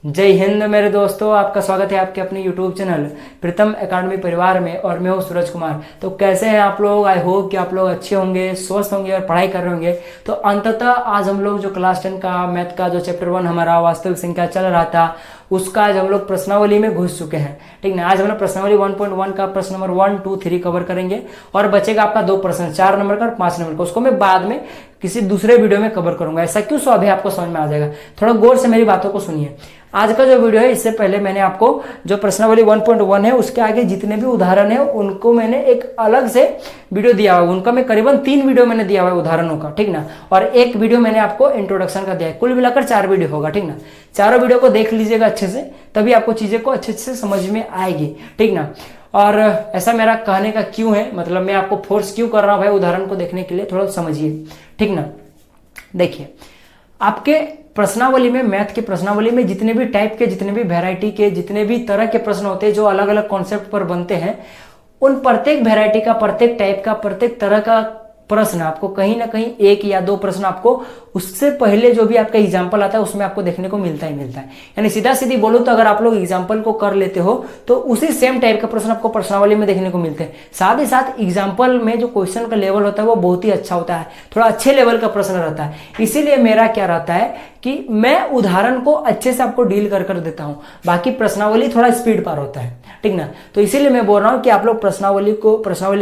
जय हिंद मेरे दोस्तों, आपका स्वागत है आपके अपने YouTube चैनल प्रीतम एकेडमी परिवार में। और मैं हूँ सूरज कुमार। तो कैसे हैं आप लोग? आई होप कि आप लोग अच्छे होंगे, स्वस्थ होंगे और पढ़ाई कर रहे होंगे। तो अंततः आज हम लोग जो क्लास 10 का मैथ का जो चैप्टर 1 हमारा वास्तविक संख्या चल रहा था, उसका आज हम लोग प्रश्नावली में घुस चुके हैं। ठीक ना, आज हम लोग प्रश्नावली 1.1 का प्रश्न नंबर 1, 2, 3 कवर करेंगे और बचेगा आपका 2 प्रश्न, 4 नंबर का और 5 नंबर का। उसको मैं बाद में किसी दूसरे वीडियो में कवर करूंगा। ऐसा क्यों? सो अभी आपको समझ में आ जाएगा। थोड़ा गौर से मेरी बातों को सुनिए। आज का जो वीडियो है, इससे पहले मैंने आपको जो प्रश्नावली 1.1 है उसके आगे जितने भी उदाहरण है उनको मैंने एक अलग से वीडियो दिया हुआ है। उनका मैं करीबन 3 वीडियो मैंने दिया हुआ है उदाहरणों का। ठीक ना, और एक वीडियो मैंने आपको इंट्रोडक्शन का दिया है। कुल मिलाकर 4 वीडियो होगा। ठीक ना, चारों वीडियो को देख लीजिएगा अच्छे से, तभी आपको चीजें को अच्छे से समझ में आएगी। ठीक ना, और ऐसा मेरा कहने का क्यों है, मतलब मैं आपको फोर्स क्यों कर रहा हूं भाई उदाहरण को देखने के लिए, थोड़ा समझिए। ठीक ना, देखिए आपके प्रश्नावली में, मैथ की प्रश्नावली में जितने भी टाइप के, जितने भी वैरायटी के, जितने भी तरह के प्रश्न होते हैं जो अलग अलग कॉन्सेप्ट पर बनते हैं, उन प्रत्येक वैरायटी का, प्रत्येक टाइप का, प्रत्येक तरह का प्रश्न आपको कहीं ना कहीं 1 या 2 प्रश्न आपको उससे पहले जो भी आपका एग्जाम्पल आता है उसमें आपको देखने को मिलता ही मिलता है। यानी सीधा सीधी बोलो तो अगर आप लोग एग्जाम्पल को कर लेते हो तो उसी सेम टाइप का प्रश्न आपको प्रश्नावली में देखने को मिलते हैं। साथ ही साथ एग्जाम्पल में जो क्वेश्चन का लेवल होता है वो बहुत ही अच्छा होता है, थोड़ा अच्छे लेवल का प्रश्न रहता है। इसीलिए मेरा क्या रहता है कि मैं उदाहरण को अच्छे से आपको डील कर देता हूं, बाकी प्रश्नावली थोड़ा स्पीड पार होता है। ठीक ना, तो इसीलिए मैं बोल रहा हूं कि आप लोग प्रश्नावली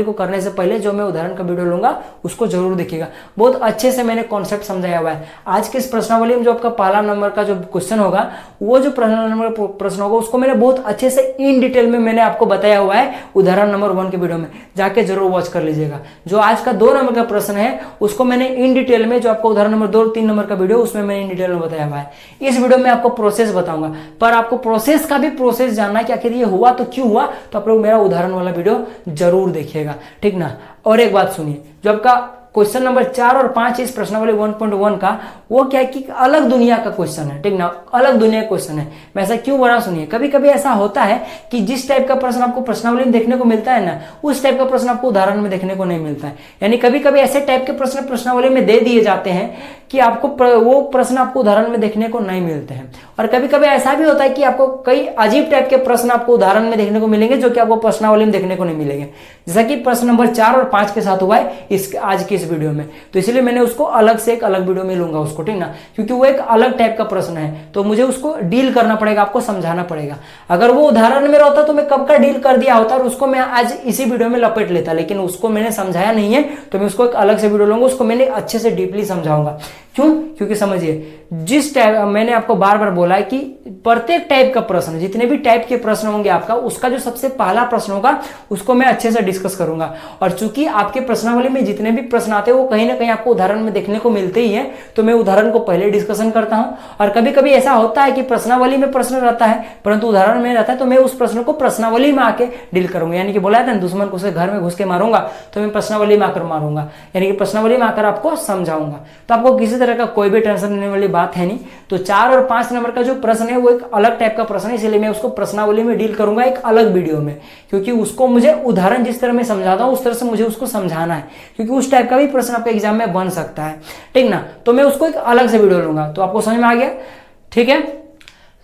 को करने से पहले जो मैं उदाहरण का वीडियो लूंगा उसको जरूर देखिएगा। बहुत अच्छे से मैंने कॉन्सेप्ट समझाया हुआ है। आज के इस प्रश्नावली में जो आपका पहला नंबर का जो क्वेश्चन होगा, वो जो प्रश्न होगा उसको मैंने बहुत अच्छे से इन डिटेल में मैंने आपको बताया हुआ है उदाहरण नंबर 1 के वीडियो में, जाके जरूर वॉच कर लीजिएगा। जो आज का 2 नंबर का प्रश्न है उसको मैंने इन डिटेल में, जो आपको उदाहरण नंबर 2 और 3 नंबर का वीडियो, उसमें मैंने इन डिटेल में बताया हुआ है। इस वीडियो में आपको प्रोसेस बताऊंगा, पर आपको प्रोसेस का भी प्रोसेस जानना है कि आखिर ये हुआ तो क्यों हुआ, तो आप लोग मेरा उदाहरण वाला वीडियो जरूर देखिएगा। ठीक ना, और एक बात सुनिए, जो आपका क्वेश्चन नंबर 4 और 5 इस प्रश्नावली 1.1 का, वो क्या है कि अलग दुनिया का क्वेश्चन है। ठीक ना, अलग दुनिया का क्वेश्चन है। मैं ऐसा क्यों बोल रहा हूं, सुनिए। कभी कभी ऐसा होता है कि जिस टाइप का प्रश्न आपको प्रश्नावली में देखने को मिलता है ना, उस टाइप का प्रश्न आपको उदाहरण में देखने को नहीं मिलता है। यानी कभी कभी ऐसे टाइप के प्रश्न प्रश्नावली में दे दिए जाते हैं कि आपको वो प्रश्न आपको उदाहरण में देखने को नहीं मिलते हैं। और कभी कभी ऐसा भी होता है कि आपको कई अजीब टाइप के प्रश्न आपको उदाहरण में देखने को मिलेंगे जो कि आपको प्रश्नावली में देखने को नहीं मिलेंगे, जैसा कि प्रश्न नंबर 4 और 5 के साथ हुआ है आज की इस वीडियो में। तो इसलिए मैंने उसको अलग से एक अलग वीडियो में लूंगा उसको। ठीक ना, क्योंकि वो एक अलग टाइप का प्रश्न है, तो मुझे उसको डील करना पड़ेगा, आपको समझाना पड़ेगा। अगर वो उदाहरण में रहता तो मैं कब का डील कर दिया होता और उसको मैं आज इसी वीडियो में लपेट लेता, लेकिन उसको मैंने समझाया नहीं है, तो मैं उसको एक अलग से वीडियो लूंगा, उसको मैंने अच्छे से डीपली समझाऊंगा। क्यों? क्योंकि समझिए, जिस टाइप मैंने आपको बार बार बोला है कि प्रत्येक टाइप का प्रश्न, जितने भी टाइप के प्रश्न होंगे आपका, उसका जो सबसे पहला प्रश्न होगा उसको मैं अच्छे से डिस्कस करूंगा। और चूंकि आपके प्रश्नावली में जितने भी प्रश्न आते हैं वो कहीं ना कहीं आपको उदाहरण में देखने को मिलते ही है, तो मैं उदाहरण को पहले डिस्कशन करता हूं। और कभी कभी ऐसा होता है कि प्रश्नावली में प्रश्न रहता है परंतु उदाहरण में रहता है, तो मैं उस प्रश्न को प्रश्नावली में आके डील करूंगा। यानी कि बोला था ना, दुश्मन को उसे घर में घुस के मारूंगा, तो मैं प्रश्नावली में आकर मारूंगा, यानी कि प्रश्नावली में आकर आपको समझाऊंगा। तो आपको किसी तरह का कोई भी टेंशन लेने वाली बात है नहीं। तो 4 और 5 नंबर का जो प्रश्न है वो एक अलग टाइप का प्रश्न है, इसलिए मैं उसको प्रश्नावली में डील करूंगा एक अलग वीडियो में, क्योंकि उसको मुझे उदाहरण जिस तरह मैं समझाता हूं उस तरह से मुझे उसको समझाना है, क्योंकि उस टाइप का भी प्रश्न आपके एग्जाम में बन सकता है। ठीक ना, तो मैं उसको एक अलग से वीडियो लूंगा। तो आपको समझ में आ गया? ठीक है,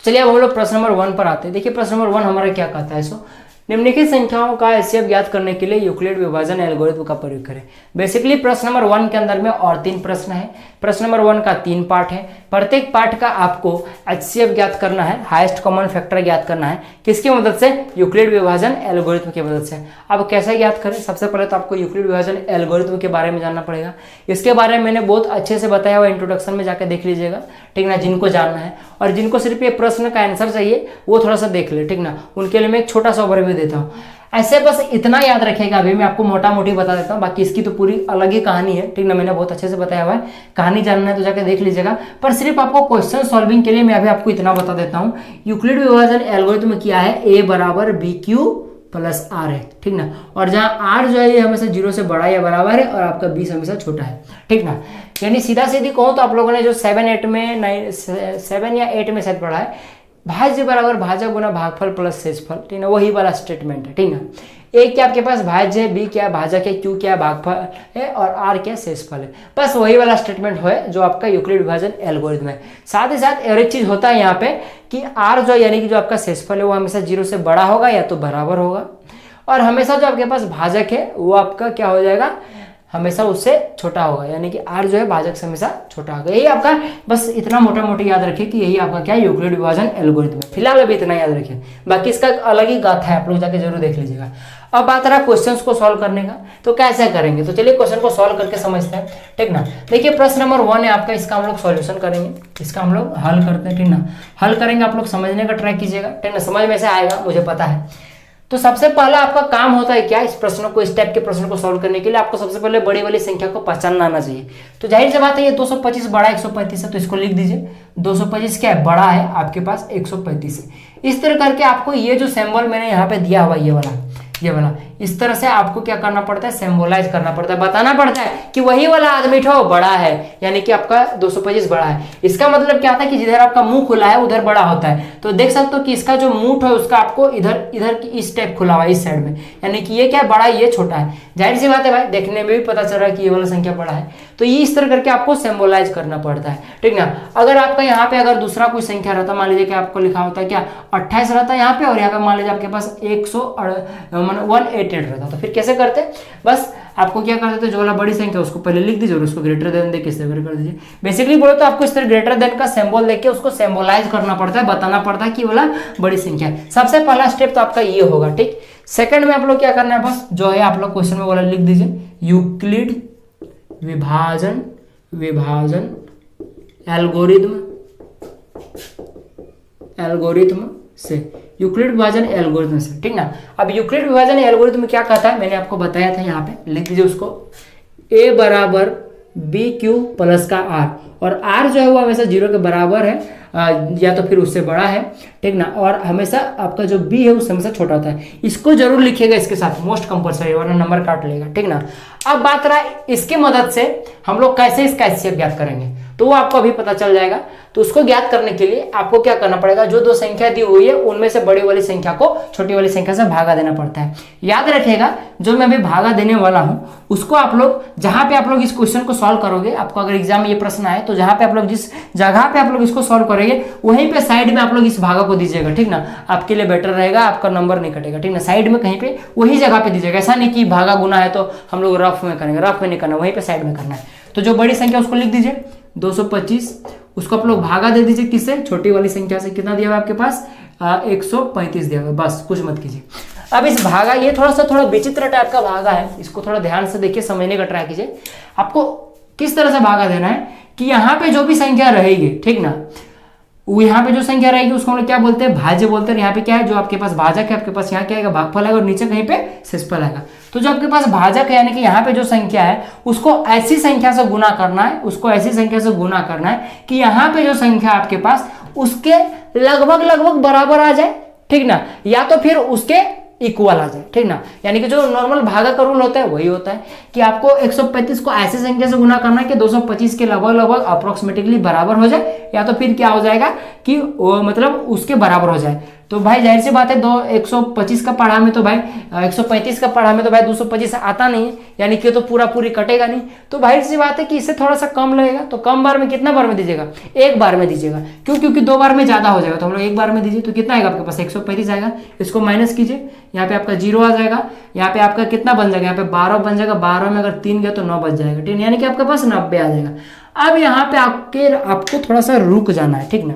चलिए अब हम लोग प्रश्न नंबर 1 पर आते हैं। देखिए प्रश्न नंबर 1 हमारा क्या कहता है, सो निम्नलिखित संख्याओं का एचसीएफ ज्ञात करने के लिए यूक्लिड विभाजन एल्गोरिथम का प्रयोग करें। बेसिकली प्रश्न नंबर 1 के अंदर में और 3 प्रश्न है। प्रश्न नंबर 1 का 3 पार्ट है। प्रत्येक पार्ट का आपको एचसीएफ ज्ञात करना है, हाईएस्ट कॉमन फैक्टर ज्ञात करना है। किसकी मदद से? यूक्लिड विभाजन एल्गोरिथम की मदद से। अब कैसे ज्ञात करें? सबसे पहले तो आपको यूक्लिड विभाजन एल्गोरिथम के बारे में जानना पड़ेगा। इसके बारे में मैंने बहुत अच्छे से बताया हुआ, इंट्रोडक्शन में जाकर देख लीजिएगा। ठीक ना, जिनको जानना है और जिनको सिर्फ ये प्रश्न का आंसर चाहिए वो थोड़ा सा देख ले। ठीक ना, उनके लिए मैं एक छोटा सा ओवरव्यू देता हूँ। ऐसे बस इतना याद रखेगा, अभी मैं आपको मोटा मोटी बता देता हूँ, बाकी इसकी तो पूरी अलग ही कहानी है। ठीक ना, मैंने बहुत अच्छे से बताया हुआ है। कहानी जानना है तो जाकर देख लीजिएगा, पर सिर्फ आपको क्वेश्चन सॉल्विंग के लिए मैं अभी आपको इतना बता देता हूँ। यूक्लिड विभाजन एल्गोरिथम क्या है? a बराबर BQ प्लस R है। ठीक ना, और जहाँ R जो है ये हमेशा 0 से बड़ा या बराबर है और आपका 20 हमेशा छोटा है। ठीक ना, यानी सीधा सीधी कहूँ तो आप लोगों ने जो 7 या 8 में शायद पढ़ा है, भाज्य बराबर भाजक गुना भागफल प्लस शेषफल। ठीक ना, वही वाला स्टेटमेंट है। ठीक ना, ए क्या आपके पास भाज्य है, बी क्या है भाजक है, क्यू क्या है भागफल है और आर क्या है शेषफल है। बस वही वाला स्टेटमेंट है जो आपका यूक्लिड विभाजन एल्गोरिथम है। साथ ही साथ और एक चीज होता है यहाँ पे कि आर जो यानी कि जो आपका शेषफल है वो हमेशा 0 से बड़ा होगा या तो बराबर होगा, और हमेशा जो आपके पास भाजक है वो आपका क्या हो जाएगा, हमेशा उससे छोटा होगा, यानी कि आर जो है भाजक से हमेशा छोटा होगा। यही आपका बस इतना मोटा मोटी याद रखिए कि यही आपका क्या है यूक्लिड विभाजन एल्गोरिथम है। फिलहाल अभी इतना याद रखिए, बाकी इसका अलग ही गाथा है, आप लोग जाके जरूर देख लीजिएगा। अब बात रहा क्वेश्चंस को सॉल्व करने का, तो कैसे करेंगे, तो चलिए क्वेश्चन को सॉल्व करके समझते हैं, ठीक ना। देखिए प्रश्न नंबर 1 है आपका, इसका हम लोग सॉल्यूशन करेंगे, इसका हम लोग हल करते हैं, ठीक ना। हल करेंगे, आप लोग समझने का ट्राई कीजिएगा, ठीक ना, समझ में से आएगा मुझे पता है। तो सबसे पहला आपका काम होता है क्या, इस प्रश्न को, इस टाइप के प्रश्न को सॉल्व करने के लिए आपको सबसे पहले बड़ी वाली संख्या को पहचानना आना चाहिए। तो जाहिर सी बात है ये 225 बड़ा 135 है, तो इसको लिख दीजिए 225 क्या है, बड़ा है आपके पास 135 है। इस तरह करके आपको ये जो सिंबल मैंने यहाँ पे दिया हुआ ये वाला इस तरह से आपको क्या करना पड़ता है, सिंबलाइज करना पड़ता है, बताना पड़ता है कि वही वाला आदमी ठो बड़ा है, यानी कि आपका 225 बड़ा है। इसका मतलब क्या होता है कि जिधर आपका मुंह खुला है उधर बड़ा होता है। तो देख सकते हो कि इसका जो मुंह है उसका आपको इधर इस टाइप खुला हुआ है, इस साइड में, यानी कि ये क्या बड़ा है, ये छोटा है। जाहिर सी बात है भाई, देखने में भी पता चल रहा है कि ये वाला संख्या बड़ा है। तो ये इस तरह करके आपको सिंबलाइज करना पड़ता है, ठीक ना। अगर आपका यहाँ पे अगर दूसरा कोई संख्या रहता, मान लीजिए कि आपको लिखा होता है क्या 28 रहता है यहाँ पे, और यहाँ पे मान लीजिए आपके पास 188 रहता, तो फिर कैसे करते, बस आपको क्या करते थे, जो वाला बड़ी संख्या उसको पहले लिख दीजिए और उसको ग्रेटर देन देके सेवर कर दीजिए। बेसिकली बोले तो आपको इस तरह ग्रेटर देन का सिंबल देके उसको सिंबलाइज करना पड़ता है, बताना पड़ता है कि वाला बड़ी संख्या है। सबसे पहला स्टेप तो आपका ये होगा, ठीक। सेकंड में आप लोग क्या करना है, बस जो है आप लोग क्वेश्चन में वाला लिख दीजिए, यूक्लिड विभाजन एल्गोरिथम से, यूक्लिड विभाजन एल्गोरिथम से, ठीक ना। अब यूक्लिड विभाजन एल्गोरिथम क्या कहता है, मैंने आपको बताया था, यहाँ पे लिख दीजिए उसको, a बराबर बी क्यू प्लस का आर, और आर जो है वो हमेशा 0 के बराबर है या तो फिर उससे बड़ा है, ठीक ना, और हमेशा आपका जो बी है उससे हमेशा छोटा होता है। इसको जरूर लिखिएगा इसके साथ, मोस्ट कंपल्सरी, वरना नंबर काट लेगा, ठीक ना। अब बात रहा इसके मदद से हम लोग कैसे इसका एचसीएफ ज्ञात करेंगे, तो वो आपको अभी पता चल जाएगा। तो उसको ज्ञात करने के लिए आपको क्या करना पड़ेगा, जो दो संख्या दी हुई है उनमें से बड़ी वाली संख्या को छोटी वाली संख्या से भागा देना पड़ता है। याद रखिएगा, जो मैं अभी भागा देने वाला हूं उसको आप लोग, जहां पे आप लोग इस क्वेश्चन को सॉल्व करोगे, आपको अगर एग्जाम में ये प्रश्न आए तो जहां पे आप लोग जिस जगह पे आप लोग इसको सॉल्व करेंगे वहीं पे साइड में आप लोग इस भागा को दीजिएगा, ठीक ना। आपके लिए बेटर रहेगा, आपका नंबर नहीं कटेगा, ठीक ना। साइड में कहीं पे वही जगह पे दीजिएगा, ऐसा नहीं कि भागा गुना है तो हम लोग रफ में करेंगे, रफ में नहीं करना, वहीं पे साइड में करना है। तो जो बड़ी संख्या उसको लिख दीजिए 225, उसको आप लोग भागा दे दीजिए किससे, छोटी वाली संख्या से। कितना दिया हुआ आपके पास 135 दिया हुआ, बस कुछ मत कीजिए। अब इस भागा, ये थोड़ा विचित्र टाइप का भागा है, इसको थोड़ा ध्यान से देखिए, समझने का ट्राई कीजिए। आपको किस तरह से भागा देना है कि यहाँ पे जो भी संख्या रहेगी, ठीक ना, वो यहाँ पे जो संख्या रहेगी उसको हम लोग क्या बोलते हैं, भाज्य बोलते हैं। यहाँ पे क्या है, जो आपके पास भाजक है आपके पास यहाँ क्या आएगा, भागफल आएगा, और नीचे कहीं पे शेषफल आएगा। तो जो आपके पास भाजक है यानी कि यहाँ पे जो संख्या है उसको ऐसी संख्या से गुना करना है, उसको ऐसी संख्या से गुना करना है कि यहाँ पे जो संख्या आपके पास उसके लगभग बराबर आ जाए, ठीक ना, या तो फिर उसके इक्वल आ जाए, ठीक ना। यानी कि जो नॉर्मल भागा का रूल होता है वही होता है कि आपको 135 को ऐसी संख्या से गुना करना है कि 225 के लगभग अप्रोक्सीमेटली बराबर हो जाए, या तो फिर क्या हो जाएगा कि वो मतलब उसके बराबर हो जाए। तो भाई जाहिर सी बात है 125 का पढ़ा में तो भाई 135 का पढ़ा में तो भाई 225 आता नहीं है, यानी कि तो पूरी कटेगा नहीं। तो भाई सी बात है कि इससे थोड़ा सा कम लगेगा, तो कम बार में कितना बार में दीजिएगा, एक बार में दीजिएगा। क्यों, क्योंकि दो बार में ज्यादा हो जाएगा, तो हम लोग एक बार में दीजिए। तो कितना आएगा आपके पास 135 आएगा, इसको माइनस कीजिए, यहाँ पे आपका 0 आ जाएगा, यहाँ पे आपका कितना बन जाएगा, यहाँ पे 12 बन जाएगा, 12 में अगर 3 गया तो 9 बच जाएगा, ठीक, यानी कि आपके पास 90 आ जाएगा। अब यहाँ पे आपको थोड़ा सा रुक जाना है, ठीक ना।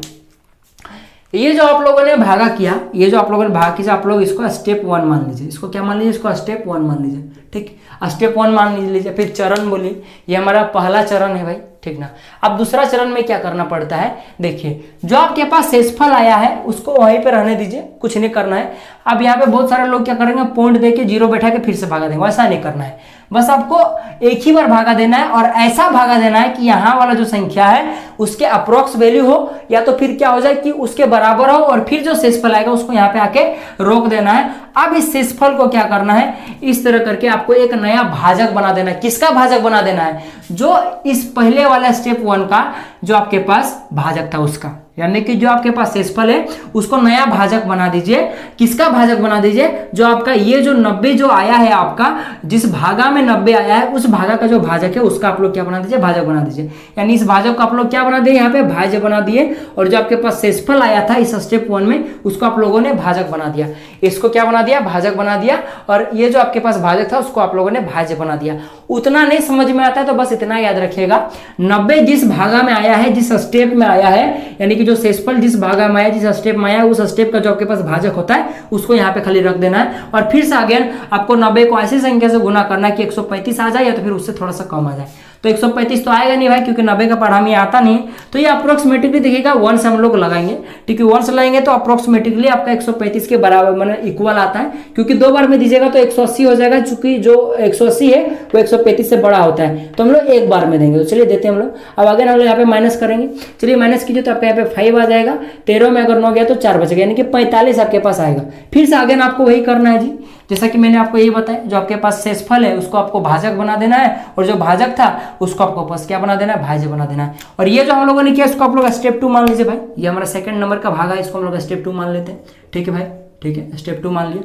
ये जो आप लोगों ने भागा किया, ये जो आप लोगों ने भागा किया, आप लोग इसको स्टेप 1 मान लीजिए, इसको क्या मान लीजिए, इसको स्टेप 1 मान लीजिए, ठीक। स्टेप 1 मान लीजिए। फिर चरण बोलिए, ये हमारा पहला चरण है भाई, ठीक ना। अब दूसरा चरण में क्या करना पड़ता है, देखिए जो आपके पास शेषफल आया है उसको वहीं पे रहने दीजिए, कुछ नहीं करना है। अब यहाँ पे बहुत सारे लोग क्या करेंगे, पॉइंट देके 0 बैठा के फिर से भागा देंगे, वैसा नहीं करना है। बस आपको एक ही बार भागा देना है, और ऐसा भागा देना है कि यहाँ वाला जो संख्या है उसके अप्रोक्स वैल्यू हो, या तो फिर क्या हो जाए कि उसके बराबर हो, और फिर जो शेषफल आएगा उसको यहाँ पे आके रोक देना है। अब इस शेषफल को क्या करना है, इस तरह करके आपको एक नया भाजक बना देना है। किसका भाजक बना देना है, जो इस पहले वाला स्टेप 1 का जो आपके पास भाजक था उसका, यानी कि जो आपके पास शेषफल है उसको नया भाजक बना दीजिए। किसका भाजक बना दीजिए? जो आपका ये जो 90 जो आया है, आपका जिस भागा में 90 आया है उस भागा का जो भाजक है उसका आप लोग क्या बना दीजिए? भाजक बना दीजिए। यानी इस भाजक को आप लोग क्या बना दिए? यहाँ पे भाज्य बना दिए। और जो आपके पास शेषफल आया था इस स्टेप 1 में उसको आप लोगों ने भाजक बना दिया। इसको क्या बना दिया? भाजक बना दिया। और ये जो आपके पास भाजक था उसको आप लोगों ने भाज्य बना दिया। उतना नहीं समझ में आता है तो बस इतना याद रखिएगा, 90 जिस भागा में आया है, जिस स्टेप में आया है, यानी कि जो शेषफल जिस भागा में आया, जिस स्टेप में आया, उस स्टेप का जो आपके पास भाजक होता है उसको यहाँ पे खाली रख देना है। और फिर से अगेन आपको 90 को ऐसी संख्या से गुना करना है कि 135 आ जाए या तो फिर उससे थोड़ा सा कम आ जाए। तो 135 तो आएगा नहीं भाई, क्योंकि 90 का पढ़ा हमें आता नहीं। तो ये अप्रोक्सीमेटली देखिएगा 1 से हम लोग लगाएंगे, ठीक है। 1 से लगाएंगे तो अप्रोक्सीमेटली आपका 135 के बराबर मतलब इक्वल आता है, क्योंकि 2 बार में दीजिएगा तो 180 हो जाएगा। चूंकि जो 180 है वो 135 से बड़ा होता है, तो हम लोग एक बार में देंगे। तो चलिए देते हैं हम लोग। अब अगर हम लोग यहाँ पे माइनस करेंगे, चलिए माइनस कीजिए तो आपका यहाँ पे 5 आ जाएगा। 13 में अगर 9 गया तो 4 बचेगा, यानी कि 45 आपके पास आएगा। फिर से अगेन आपको वही करना है जी, जैसा कि मैंने आपको यही बताया, जो आपके पास शेषफल है उसको आपको भाजक बना देना है, और जो भाजक था उसको आपको बस क्या बना देना है? भाज्य बना देना है। और ये जो हम लोगों ने किया इसको आप लोग स्टेप 2 मान लीजिए भाई। ये हमारा सेकंड नंबर का भाग है, इसको हम लोग स्टेप 2 मान लेते हैं, ठीक है भाई, ठीक है, स्टेप 2 मान लिया।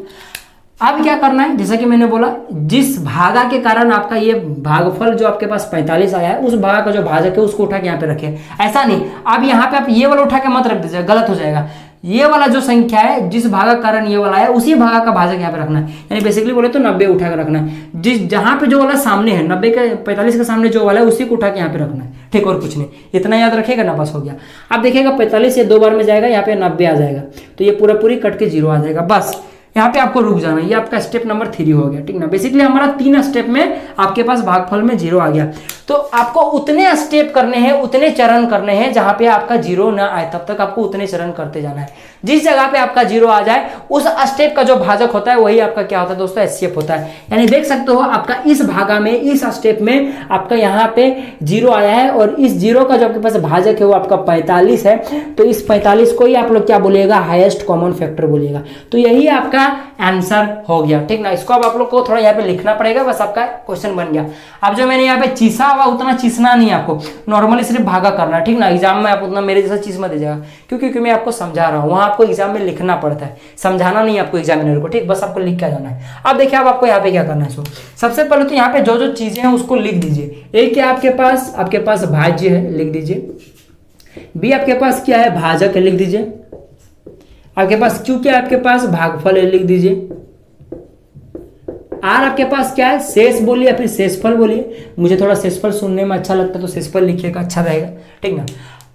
अब क्या करना है, जैसा कि मैंने बोला, जिस भागा के कारण आपका ये भागफल जो आपके पास 45 आया है उस भागा का जो भाजक है उसको उठा के यहाँ पे रखे। ऐसा नहीं, अब यहाँ पे आप ये वाला उठा के मत रख दीजिए, गलत हो जाएगा। ये वाला जो संख्या है जिस भागा का कारण ये वाला है उसी भागा का भाजक यहाँ पे रखना है। यानी बेसिकली बोले तो 90 उठा के रखना है। जिस जहां पे जो वाला सामने है 90 के 45 के सामने जो वाला है उसी को उठा के यहाँ पे रखना है, ठीक, और कुछ नहीं। इतना याद रखिएगा ना, बस हो गया। अब देखिएगा 45 ये 2 बार में जाएगा, यहाँ पे 90 आ जाएगा, तो ये पूरा पूरी कट के 0 आ जाएगा। बस यहाँ पे आपको रुक जाना, ये आपका स्टेप नंबर 3 हो गया, ठीक ना। बेसिकली हमारा 3 स्टेप में आपके पास भागफल में 0 आ गया। तो आपको उतने स्टेप करने हैं, उतने चरण करने हैं जहां पे आपका 0 ना आए, तब तक आपको उतने चरण करते जाना है। जिस जगह पे आपका 0 आ जाए उस स्टेप का जो भाजक होता है वही आपका क्या होता है दोस्तों? एचसीएफ होता है। यानी देख सकते हो आपका इस भागा में, इस स्टेप में आपका यहाँ पे 0 आया है, और इस 0 का जो आपके पास भाजक है वो आपका 45 है। तो इस 45 को ही आप लोग क्या बोलिएगा? हाईएस्ट कॉमन फैक्टर बोलिएगा। तो यही आपका आंसर हो गया, ठीक ना। इसको अब आप लोग को थोड़ा यहाँ पे लिखना पड़ेगा, बस आपका क्वेश्चन बन गया। अब जो मैंने यहाँ पे चीसा हुआ उतना चीसना नहीं, आपको नॉर्मली सिर्फ भागा करना, ठीक ना। एग्जाम में आप उतना मेरे जैसा चीज मत दीजिएगा, क्योंकि मैं आपको समझा रहा हूँ, वहां आपको एग्जाम में लिखना पड़ता है, समझाना नहीं आपको एग्जामिनर को, ठीक। बस आपको लिख के जाना है। अब देखिए अब आपको यहाँ पे क्या करना है। सो सबसे पहले तो यहाँ पे जो जो चीजें हैं उसको लिख दीजिए। एक क्या आपके पास भाज्य है, लिख दीजिए। बी आपके पास क्या है? भाजक है, लिख दीजिए। आपके पास क्यू क्या है? आपके पास भागफल है, लिख दीजिए। आर आपके पास क्या है? शेष बोलिए या फिर शेषफल बोलिए। मुझे थोड़ा शेषफल सुनने में अच्छा लगता है तो शेषफल लिखिएगा, अच्छा रहेगा, ठीक ना।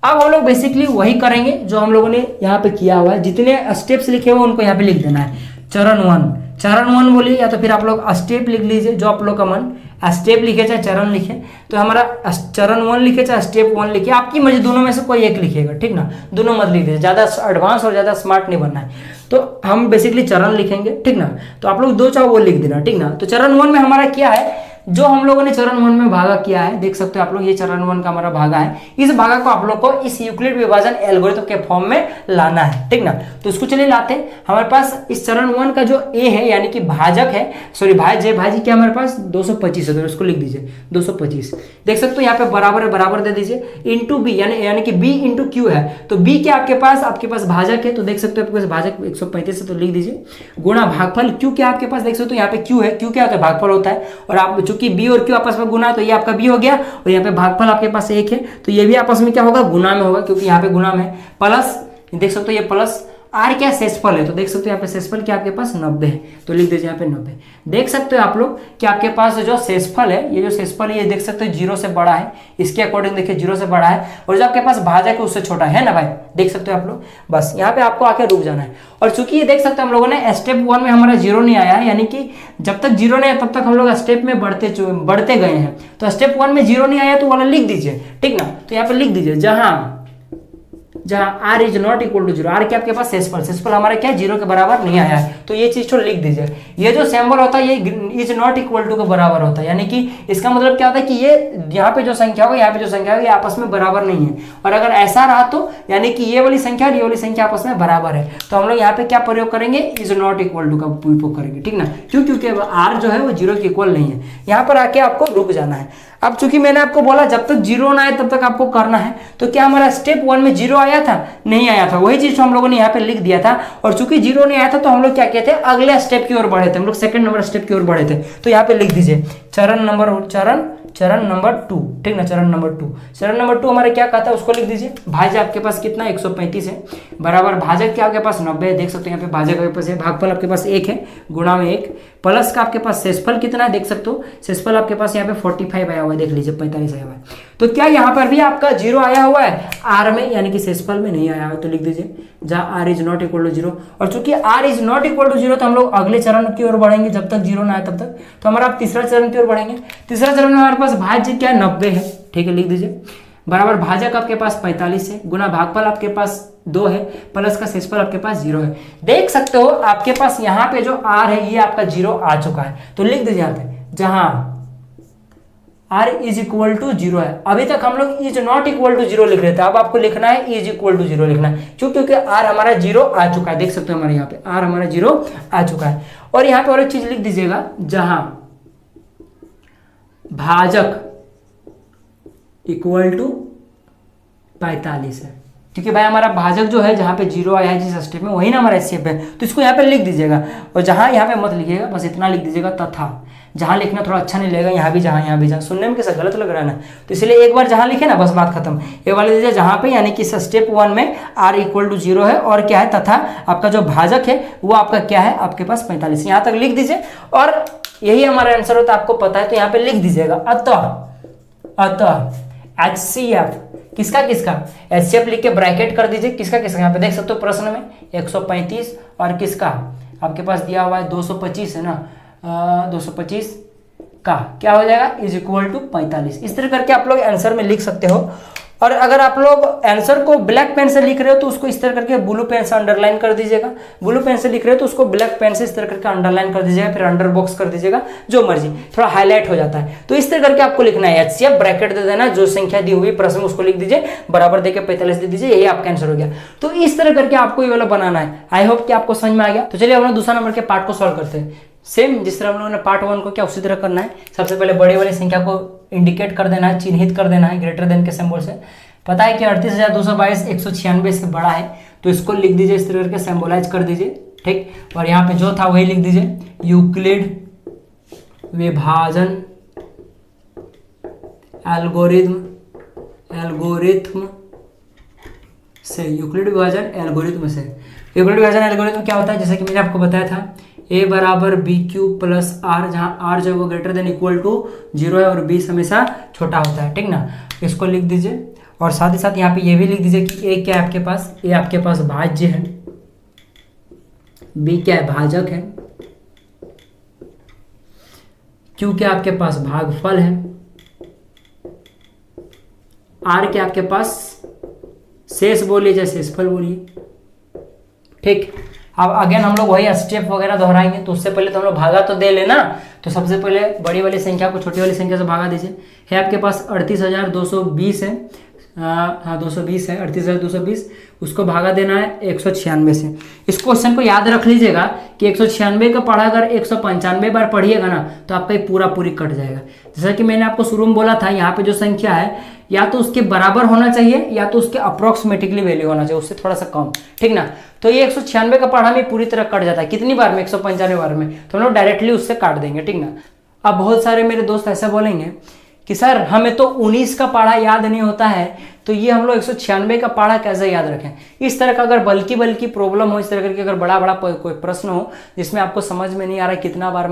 अब हम लोग बेसिकली वही करेंगे जो हम लोगों ने यहाँ पे किया हुआ है। जितने स्टेप्स लिखे हुए उनको यहाँ पे लिख देना है। चरण 1 बोलिए, या तो फिर आप लोग स्टेप लिख लीजिए, जो आप लोग का मन, स्टेप लिखे चाहे चरण लिखे। तो हमारा चरण 1 लिखे चाहे स्टेप 1 लिखे, आपकी मर्जी, दोनों में से कोई एक लिखिएगा, ठीक ना। दोनों मत लिख दीजिए, ज्यादा एडवांस और ज्यादा स्मार्ट नहीं बनना है। तो हम बेसिकली चरण लिखेंगे, ठीक ना। तो आप लोग 2 चाहो वो लिख देना, ठीक ना। तो चरण 1 में हमारा क्या है, जो हम लोगों ने चरण 1 में भागा किया है, देख सकते हो आप लोग, ये चरण 1 का हमारा भागा है। इस भागा को आप लोग को इस यूक्लिड विभाजन एल्गोरिथम के फॉर्म में लाना है, ठीक ना। तो इसको चलिए लाते हैं। हमारे पास इस चरण 1 का जो ए है यानी कि भाजक है, सॉरी भाज्य क्या हमारे पास 225 है, तो इसको लिख दीजिए 225। देख सकते हो यहाँ पे बराबर दे दीजिए, इंटू बी यानी कि बी इंटू क्यू है। तो बी क्या आपके पास भाजक है, तो देख सकते हो आपके पास भाजक 135 है, तो लिख दीजिए। गुणा भागफल क्यू क्या आपके पास, देख सकते हो यहाँ पे क्यू है, क्यू क्या होता है? भागफल होता है। और आप कि बी और क्यू आपस में गुना, तो ये आपका बी हो गया, और यहाँ पे भागफल आपके पास 1 है, तो ये भी आपस में क्या होगा? गुना में होगा, क्योंकि यहाँ पे गुना में प्लस, देख सकते हो ये प्लस आर क्या शेषफल है, तो देख सकते हो यहाँ पे शेषफल क्या आपके पास 90 है, तो लिख दीजिए यहाँ पे 90। देख सकते हो आप लोग कि आपके पास जो शेषफल है, ये जो शेषफल है ये देख सकते हो 0 से बड़ा है, इसके अकॉर्डिंग देखिए 0 से बड़ा है, और जो आपके पास भाजक है उससे छोटा है ना भाई, देख सकते हो आप लोग। बस यहाँ पे आपको आके रुक जाना है। और चूंकि ये देख सकते हो हम लोगों ने स्टेप 1 में हमारा 0 नहीं आया है, यानी कि जब तक 0 नहीं आया तब तक हम लोग स्टेप में बढ़ते गए हैं। तो स्टेप 1 में 0 नहीं आया तो वाला लिख दीजिए, ठीक ना। तो यहाँ पे लिख दीजिए जहां r is not equal to 0, r क्या आपके पास शेषफल हमारा क्या 0 के बराबर नहीं आया है, तो ये चीज तो लिख दीजिए। ये जो सिंबल होता है ये इज नॉट इक्वल टू के बराबर होता है, यानी कि इसका मतलब क्या होता है कि ये यहाँ पे जो संख्या होगा, यहाँ पे जो संख्या होगी, आपस में बराबर नहीं है। और अगर ऐसा रहा तो यानी कि ये वाली संख्या और ये वाली संख्या आपस में बराबर है, तो हम लोग यहाँ पे क्या प्रयोग करेंगे? इज नॉट इक्वल टू का उपयोग करेंगे, ठीक ना। क्योंकि आर जो है वो 0 के इक्वल नहीं है। यहाँ पर आके आपको रुक जाना है। अब चूंकि मैंने आपको बोला जब तक जीरो ना आए तब तक आपको करना है, तो क्या हमारा स्टेप 1 में जीरो आया था? नहीं आया था। वही चीज हम लोगों ने यहाँ पे लिख दिया था, और चूंकि जीरो नहीं आया था तो हम लोग क्या कहते हैं, अगले स्टेप की ओर बढ़े थे, हम लोग सेकंड नंबर स्टेप की ओर बढ़े थे। तो यहाँ पे लिख दीजिए चरण नंबर 2, ठीक ना, चरण नंबर 2 हमारे क्या कहता है उसको लिख दीजिए। भाज्य आपके पास कितना 135 है, बराबर भाजक क्या आपके पास 90 है, देख सकते हो यहाँ पे भाजक आपके पास है, भागफल आपके पास 1 है, गुणा में 1, प्लस का आपके पास शेषफल कितना है, देख सकते हो शेषफल आपके पास यहाँ पे 45 आया हुआ है, देख लीजिए 45 आया हुआ है। तो क्या यहाँ पर भी आपका जीरो आया हुआ है आर में, यानी कि शेषफल में नहीं आया है, तो लिख दीजिए जहाँ r is not equal to zero. और चूंकि r is not equal to zero तो हम लोग अगले चरण की ओर बढ़ेंगे, जब तक जीरो ना आए तब तक। तो हमारा आप तीसरा चरण की ओर बढ़ेंगे। तीसरा चरण में हमारे पास भाज्य क्या है 90 है, ठीक है, लिख दीजिए, बराबर भाजक आपके पास 45 है, गुना भागफल आपके पास 2 है, प्लस का शेषफल आपके पास 0 है। देख सकते हो आपके पास यहाँ पे जो आर है ये आपका 0 आ चुका है, तो लिख दीजिए यहाँ पे जहां r इज इक्वल टू 0 है। अभी तक हम लोग इज नॉट इक्वल टू 0 लिख रहे थे, अब आपको लिखना है इज इक्वल टू 0 लिखना है, क्योंकि r हमारा 0 आ चुका है, देख सकते हो हमारे यहाँ पे r हमारा 0 आ चुका है। और यहाँ पे और एक चीज लिख दीजिएगा जहां भाजक इक्वल टू 45 है, क्योंकि भाई हमारा भाजक जो है जहां पे 0 आया है जिस स्टेप में वही ना हमारा स्टेप है, तो इसको यहाँ पे लिख दीजिएगा। और जहां यहाँ पे मत लिखिएगा, बस इतना लिख दीजिएगा तथा, जहां लिखना थोड़ा अच्छा नहीं लगेगा, यहाँ भी जहां सुनने में कैसा गलत लग रहा है ना, तो इसलिए एक बार जहां लिखे ना बस बात खत्म। एक बार लिख दीजिए जहां पे, यानी कि स्टेप 1 में r इक्वल टू 0 है, और क्या है तथा आपका जो भाजक है वो आपका क्या है आपके पास 45, यहाँ तक लिख दीजिए। और यही हमारा आंसर होता है, आपको पता है, तो यहाँ पे लिख दीजिएगा अतः HCF किसका HCF लिख के ब्रैकेट कर दीजिए, किसका यहाँ पे देख सकते हो प्रश्न में 135 और किसका आपके पास दिया हुआ है 225 है ना, 225 का क्या हो जाएगा इज इक्वल टू 45। इस तरह करके आप लोग आंसर में लिख सकते हो। और अगर आप लोग आंसर को ब्लैक पेन से लिख रहे हो तो उसको इस तरह करके ब्लू पेन से अंडरलाइन कर दीजिएगा, ब्लू पेन से लिख रहे हो तो उसको ब्लैक पेन से इस तरह करके अंडरलाइन कर दीजिएगा, फिर अंडर बॉक्स कर दीजिएगा, जो मर्जी, थोड़ा हाईलाइट हो जाता है। तो इस तरह करके आपको लिखना है, HCF ब्रैकेट दे देना, जो संख्या दी हुई प्रश्न में उसको लिख दीजिए, बराबर देके 45 दे दीजिए, यही आपका आंसर हो गया। तो इस तरह करके आपको ये वाला बनाना है। आई होप कि आपको समझ में आ गया। तो चलिए हम लोग दूसरा नंबर के पार्ट को सॉल्व करते हैं। सेम जिस तरह हम लोगों ने पार्ट 1 को क्या उसी तरह करना है। सबसे पहले बड़ी वाली संख्या को इंडिकेट कर देना है, चिन्हित कर देना है ग्रेटर देन के सिंबल से। पता है कि 38,222 196 से बड़ा है, तो इसको लिख दीजिए इस तरह करके सिंबलाइज कर दीजिए, ठीक। और यहाँ पे जो था वही लिख दीजिए, यूक्लिड विभाजन एल्गोरिथम से, यूक्लिड विभाजन एल्गोरिथम से। यूक्लिड विभाजन एल्गोरिथम क्या होता है, जैसे कि मैंने आपको बताया था, a बराबर बी क्यूब प्लस आर, जहाँ आर जो है वो ग्रेटर देन इक्वल टू 0 है और b हमेशा छोटा होता है, ठीक ना। इसको लिख दीजिए। और साथ ही साथ यहाँ पे ये भी लिख दीजिए कि a क्या है आपके पास, a आपके पास भाज्य है, b क्या है भाजक है, q क्या आपके पास भागफल है, r क्या आपके पास शेष बोलिए या शेषफल बोलिए, ठीक। अब अगेन हम लोग वही स्टेप वगैरह दोहराएंगे, तो उससे पहले तो हम लोग भागा तो दे लेना। तो सबसे पहले बड़ी वाली संख्या को छोटी वाली संख्या से भागा दीजिए। है आपके पास 38,220 है, हाँ 220 है, 38,220, उसको भागा देना है 196 से। इस क्वेश्चन को याद रख लीजिएगा कि 196 का पढ़ा अगर 195 बार पढ़िएगा ना तो आपका ये पूरी कट जाएगा। जैसा कि मैंने आपको शुरू में बोला था, यहाँ पे जो संख्या है या तो उसके बराबर होना चाहिए या तो उसके अप्रोक्सीमेटली वैल्यू होना चाहिए, उससे थोड़ा सा कम, ठीक ना। तो ये 196 का पढ़ा में पूरी तरह कट जाता है, कितनी बार में 195 बार में, तो हम लोग डायरेक्टली उससे काट देंगे, ठीक ना। अब बहुत सारे मेरे दोस्त ऐसा बोलेंगे कि सर हमें तो 19 का पाढ़ा याद नहीं होता है, तो ये हम लोग 196 का पाढ़ा कैसे याद रखें। इस तरह का अगर बल्कि प्रॉब्लम हो, इस तरह करके अगर बड़ा कोई प्रश्न हो जिसमें आपको समझ में नहीं आ रहा है कितना बार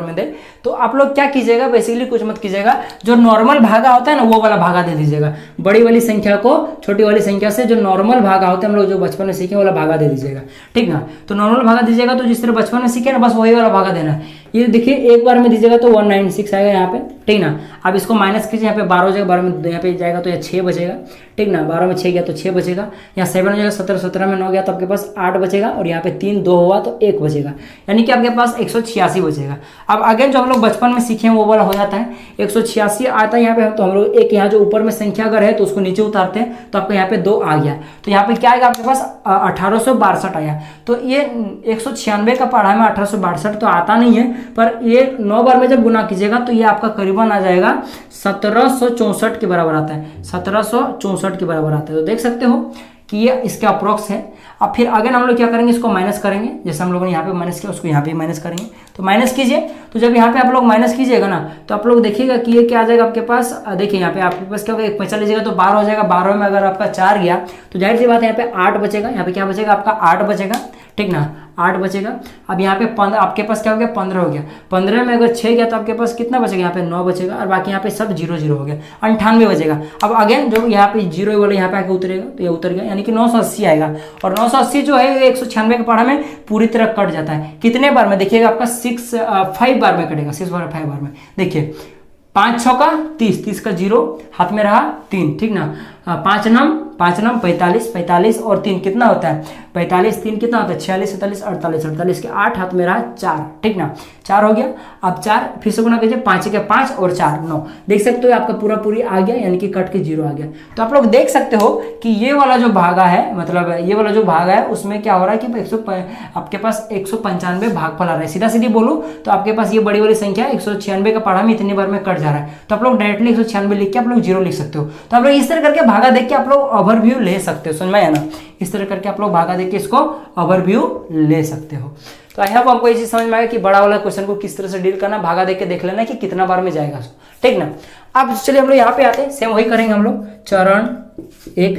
में दे, तो आप लोग क्या कीजिएगा, बेसिकली कुछ मत कीजिएगा, जो नॉर्मल भागा होता है ना वो वाला भागा दे दीजिएगा। बड़ी वाली संख्या को छोटी वाली संख्या से जो नॉर्मल भागा होता है हम लोग जो बचपन में सीखे वाला भागा दे दीजिएगा, ठीक ना। तो नॉर्मल भागा दीजिएगा, तो जिस तरह बचपन में सीखे ना बस वही वाला भागा देना है। ये देखिए एक बार में दीजिएगा तो 196 आएगा यहाँ पे, ठीक ना। अब इसको माइनस कीजिए, यहाँ पे 12 हो जाएगा, 12 में यहाँ पे जाएगा तो यह 6 बचेगा, ठीक ना। 12 में 6 गया तो 6 बचेगा, यहाँ 7 हो जाएगा, 17 17 में 9 गया तो आपके पास 8 बचेगा, और यहाँ पे 3 2 हुआ तो 1 बचेगा, यानी कि आपके पास 186 बचेगा। अब अगेन जो हम लोग बचपन में सीखे हैं वो वाला हो जाता है, 186 आता है यहाँ पे, तो हम लोग एक यहाँ जो ऊपर में संख्या अगर है तो उसको नीचे उतारते हैं, तो आपको यहाँ पे 2 आ गया, तो यहाँ पे क्या आएगा आपके पास 1862 आया। तो ये 196 का पढ़ा में 1862 तो आता नहीं है, पर ये 9 बार में जब गुना कीजिएगा तो ये आपका करीबन आ जाएगा 1764 के बराबर आता है, 1764 के बराबर आता है। तो देख सकते हो कि ये इसके अप्रोक्स है। अब फिर अगेन हम लोग क्या करेंगे, इसको माइनस करेंगे, जैसे हम लोगों ने यहाँ पे माइनस किया उसको यहाँ पे माइनस करेंगे। तो माइनस कीजिए, तो जब यहाँ पे आप लोग माइनस कीजिएगा ना तो आप लोग देखिएगा कि ये क्या आ जाएगा आपके पास, देखिए यहाँ पे आपके पास क्या होगा, 1 पैसा लीजिएगा तो 12 हो जाएगा, 12 में अगर आपका 4 गया तो जाहिर सी बात है यहाँ पे 8 बचेगा, यहाँ पे क्या बचेगा आपका 8 बचेगा, ठीक ना, 8 बचेगा। अब यहाँ पे 15 आपके पास क्या हो गया, 15 हो गया, 15 में अगर 6 गया तो आपके पास कितना बचेगा, यहाँ पे 9 बचेगा, और बाकी यहाँ पे सब 0 0 हो गया, 98 बचेगा। अब अगेन जो यहाँ पे 0 वाला यहाँ पे आके उतरेगा तो ये उतर गया, यानी कि 980 आएगा, और 980 जो है 196 के पढ़ा में पूरी तरह कट जाता है। कितने बार में देखिएगा आपका 5 बार में कटेगा, 6 बार 5 बार में। देखिए 5 6 का 30, 30 का 0 हाथ में रहा 3, ठीक ना, 5 नम 45, 45 और 3 कितना होता है, 45 3 कितना होता है, 46 47 48, 48 के 8 हाथ में रहा 4, ठीक ना, 4 हो गया। अब 4 फिर से गुना कीजिए, 5 के 5 और 4 9, देख सकते हो आपका पूरा पूरी आ गया, यानी कि कट के 0 आ गया। तो आप लोग देख सकते हो कि ये वाला जो भागा है, मतलब ये वाला जो भागा है उसमें क्या हो रहा है कि आपके पास 195 भागफल आ रहा है। सीधा सीधी बोलूं तो आपके पास ये बड़ी वाली संख्या 196 का पढ़ा में इतनी बार में कट जा रहा है, तो आप लोग डायरेक्टली 196 लिख के आप लोग 0 लिख सकते हो। तो आप लोग इस तरह करके भागा देख के आप लोग ओवरव्यू ले सकते हो, समझ में आया ना, इस तरह करके आप लोग भागा देख के इसको ओवरव्यू ले सकते हो। तो आई होप आपको ये चीज समझ में आएगा कि बड़ा वाला क्वेश्चन को किस तरह से डील करना, भागा देख के देख लेना कि कितना बार में जाएगा उसको, ठीक ना। अब चलिए हम लोग यहाँ पे आते हैं, सेम वही करेंगे हम लोग, चरण 1।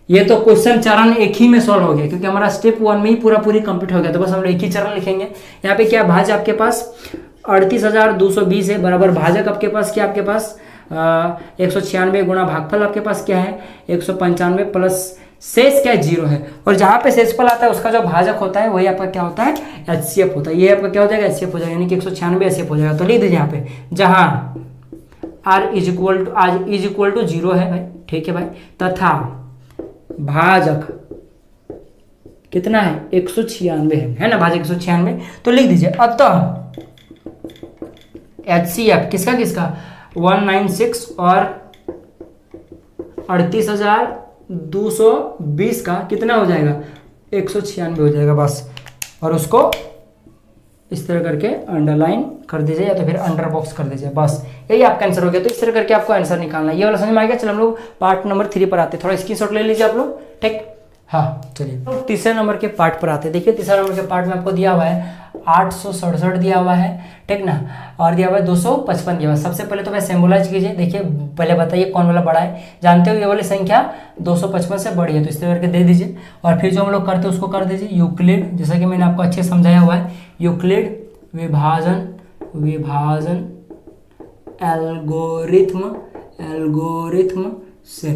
ये तो क्वेश्चन चरण 1 ही में सॉल्व हो गया, क्योंकि हमारा स्टेप 1 में ही पूरा पूरी कंप्लीट हो गया, तो बस हम लोग एक ही चरण लिखेंगे। यहाँ पे क्या भाज्य आपके पास 38,220 है, बराबर भाजक आपके पास क्या, आपके पास 196 गुणा भागफल आपके पास क्या है 195 प्लस शेष क्या है 0 है, और जहां पे शेषफल आता है उसका जो भाजक होता है वही आपका क्या होता है, HCF होता है। ये आपका क्या हो जाएगा, HCF हो जाएगा, यानी कि 196 HCF हो जाएगा। तो लिख दीजिए यहाँ पे, जहां R इज इक्वल टू 0 है भाई, ठीक है भाई, तथा भाजक कितना है 196 है ना, भाजक 196, तो लिख दीजिए अतः HCF किसका किसका 196 और 38,220 का कितना हो जाएगा 196 हो जाएगा बस, और उसको इस तरह करके अंडरलाइन कर दीजिए या तो फिर अंडर बॉक्स कर दीजिए, बस यही आपका आंसर हो गया। तो इस तरह करके आपको आंसर निकालना है। ये वाला समझ में आ गया। चलो हम लोग पार्ट नंबर 3 पर आते हैं, थोड़ा स्क्रीनशॉट ले लीजिए आप लोग, ठीक। हाँ चलिए तो तीसरे नंबर के पार्ट पर आते हैं। देखिए तीसरा नंबर के पार्ट में आपको दिया हुआ है 867 दिया हुआ है, ठीक ना, और दिया हुआ है 255 दिया हुआ है। सबसे पहले तो मैं सिंबलाइज कीजिए, देखिए पहले बताइए कौन वाला बड़ा है। जानते हो ये वाली संख्या 255 से बड़ी है, तो इस तरह करके दे दीजिए। और फिर जो हम लोग करते हैं उसको कर दीजिए यूक्लिड, जैसा कि मैंने आपको अच्छे समझाया हुआ है, यूक्लिड विभाजन एल्गोरिथम से,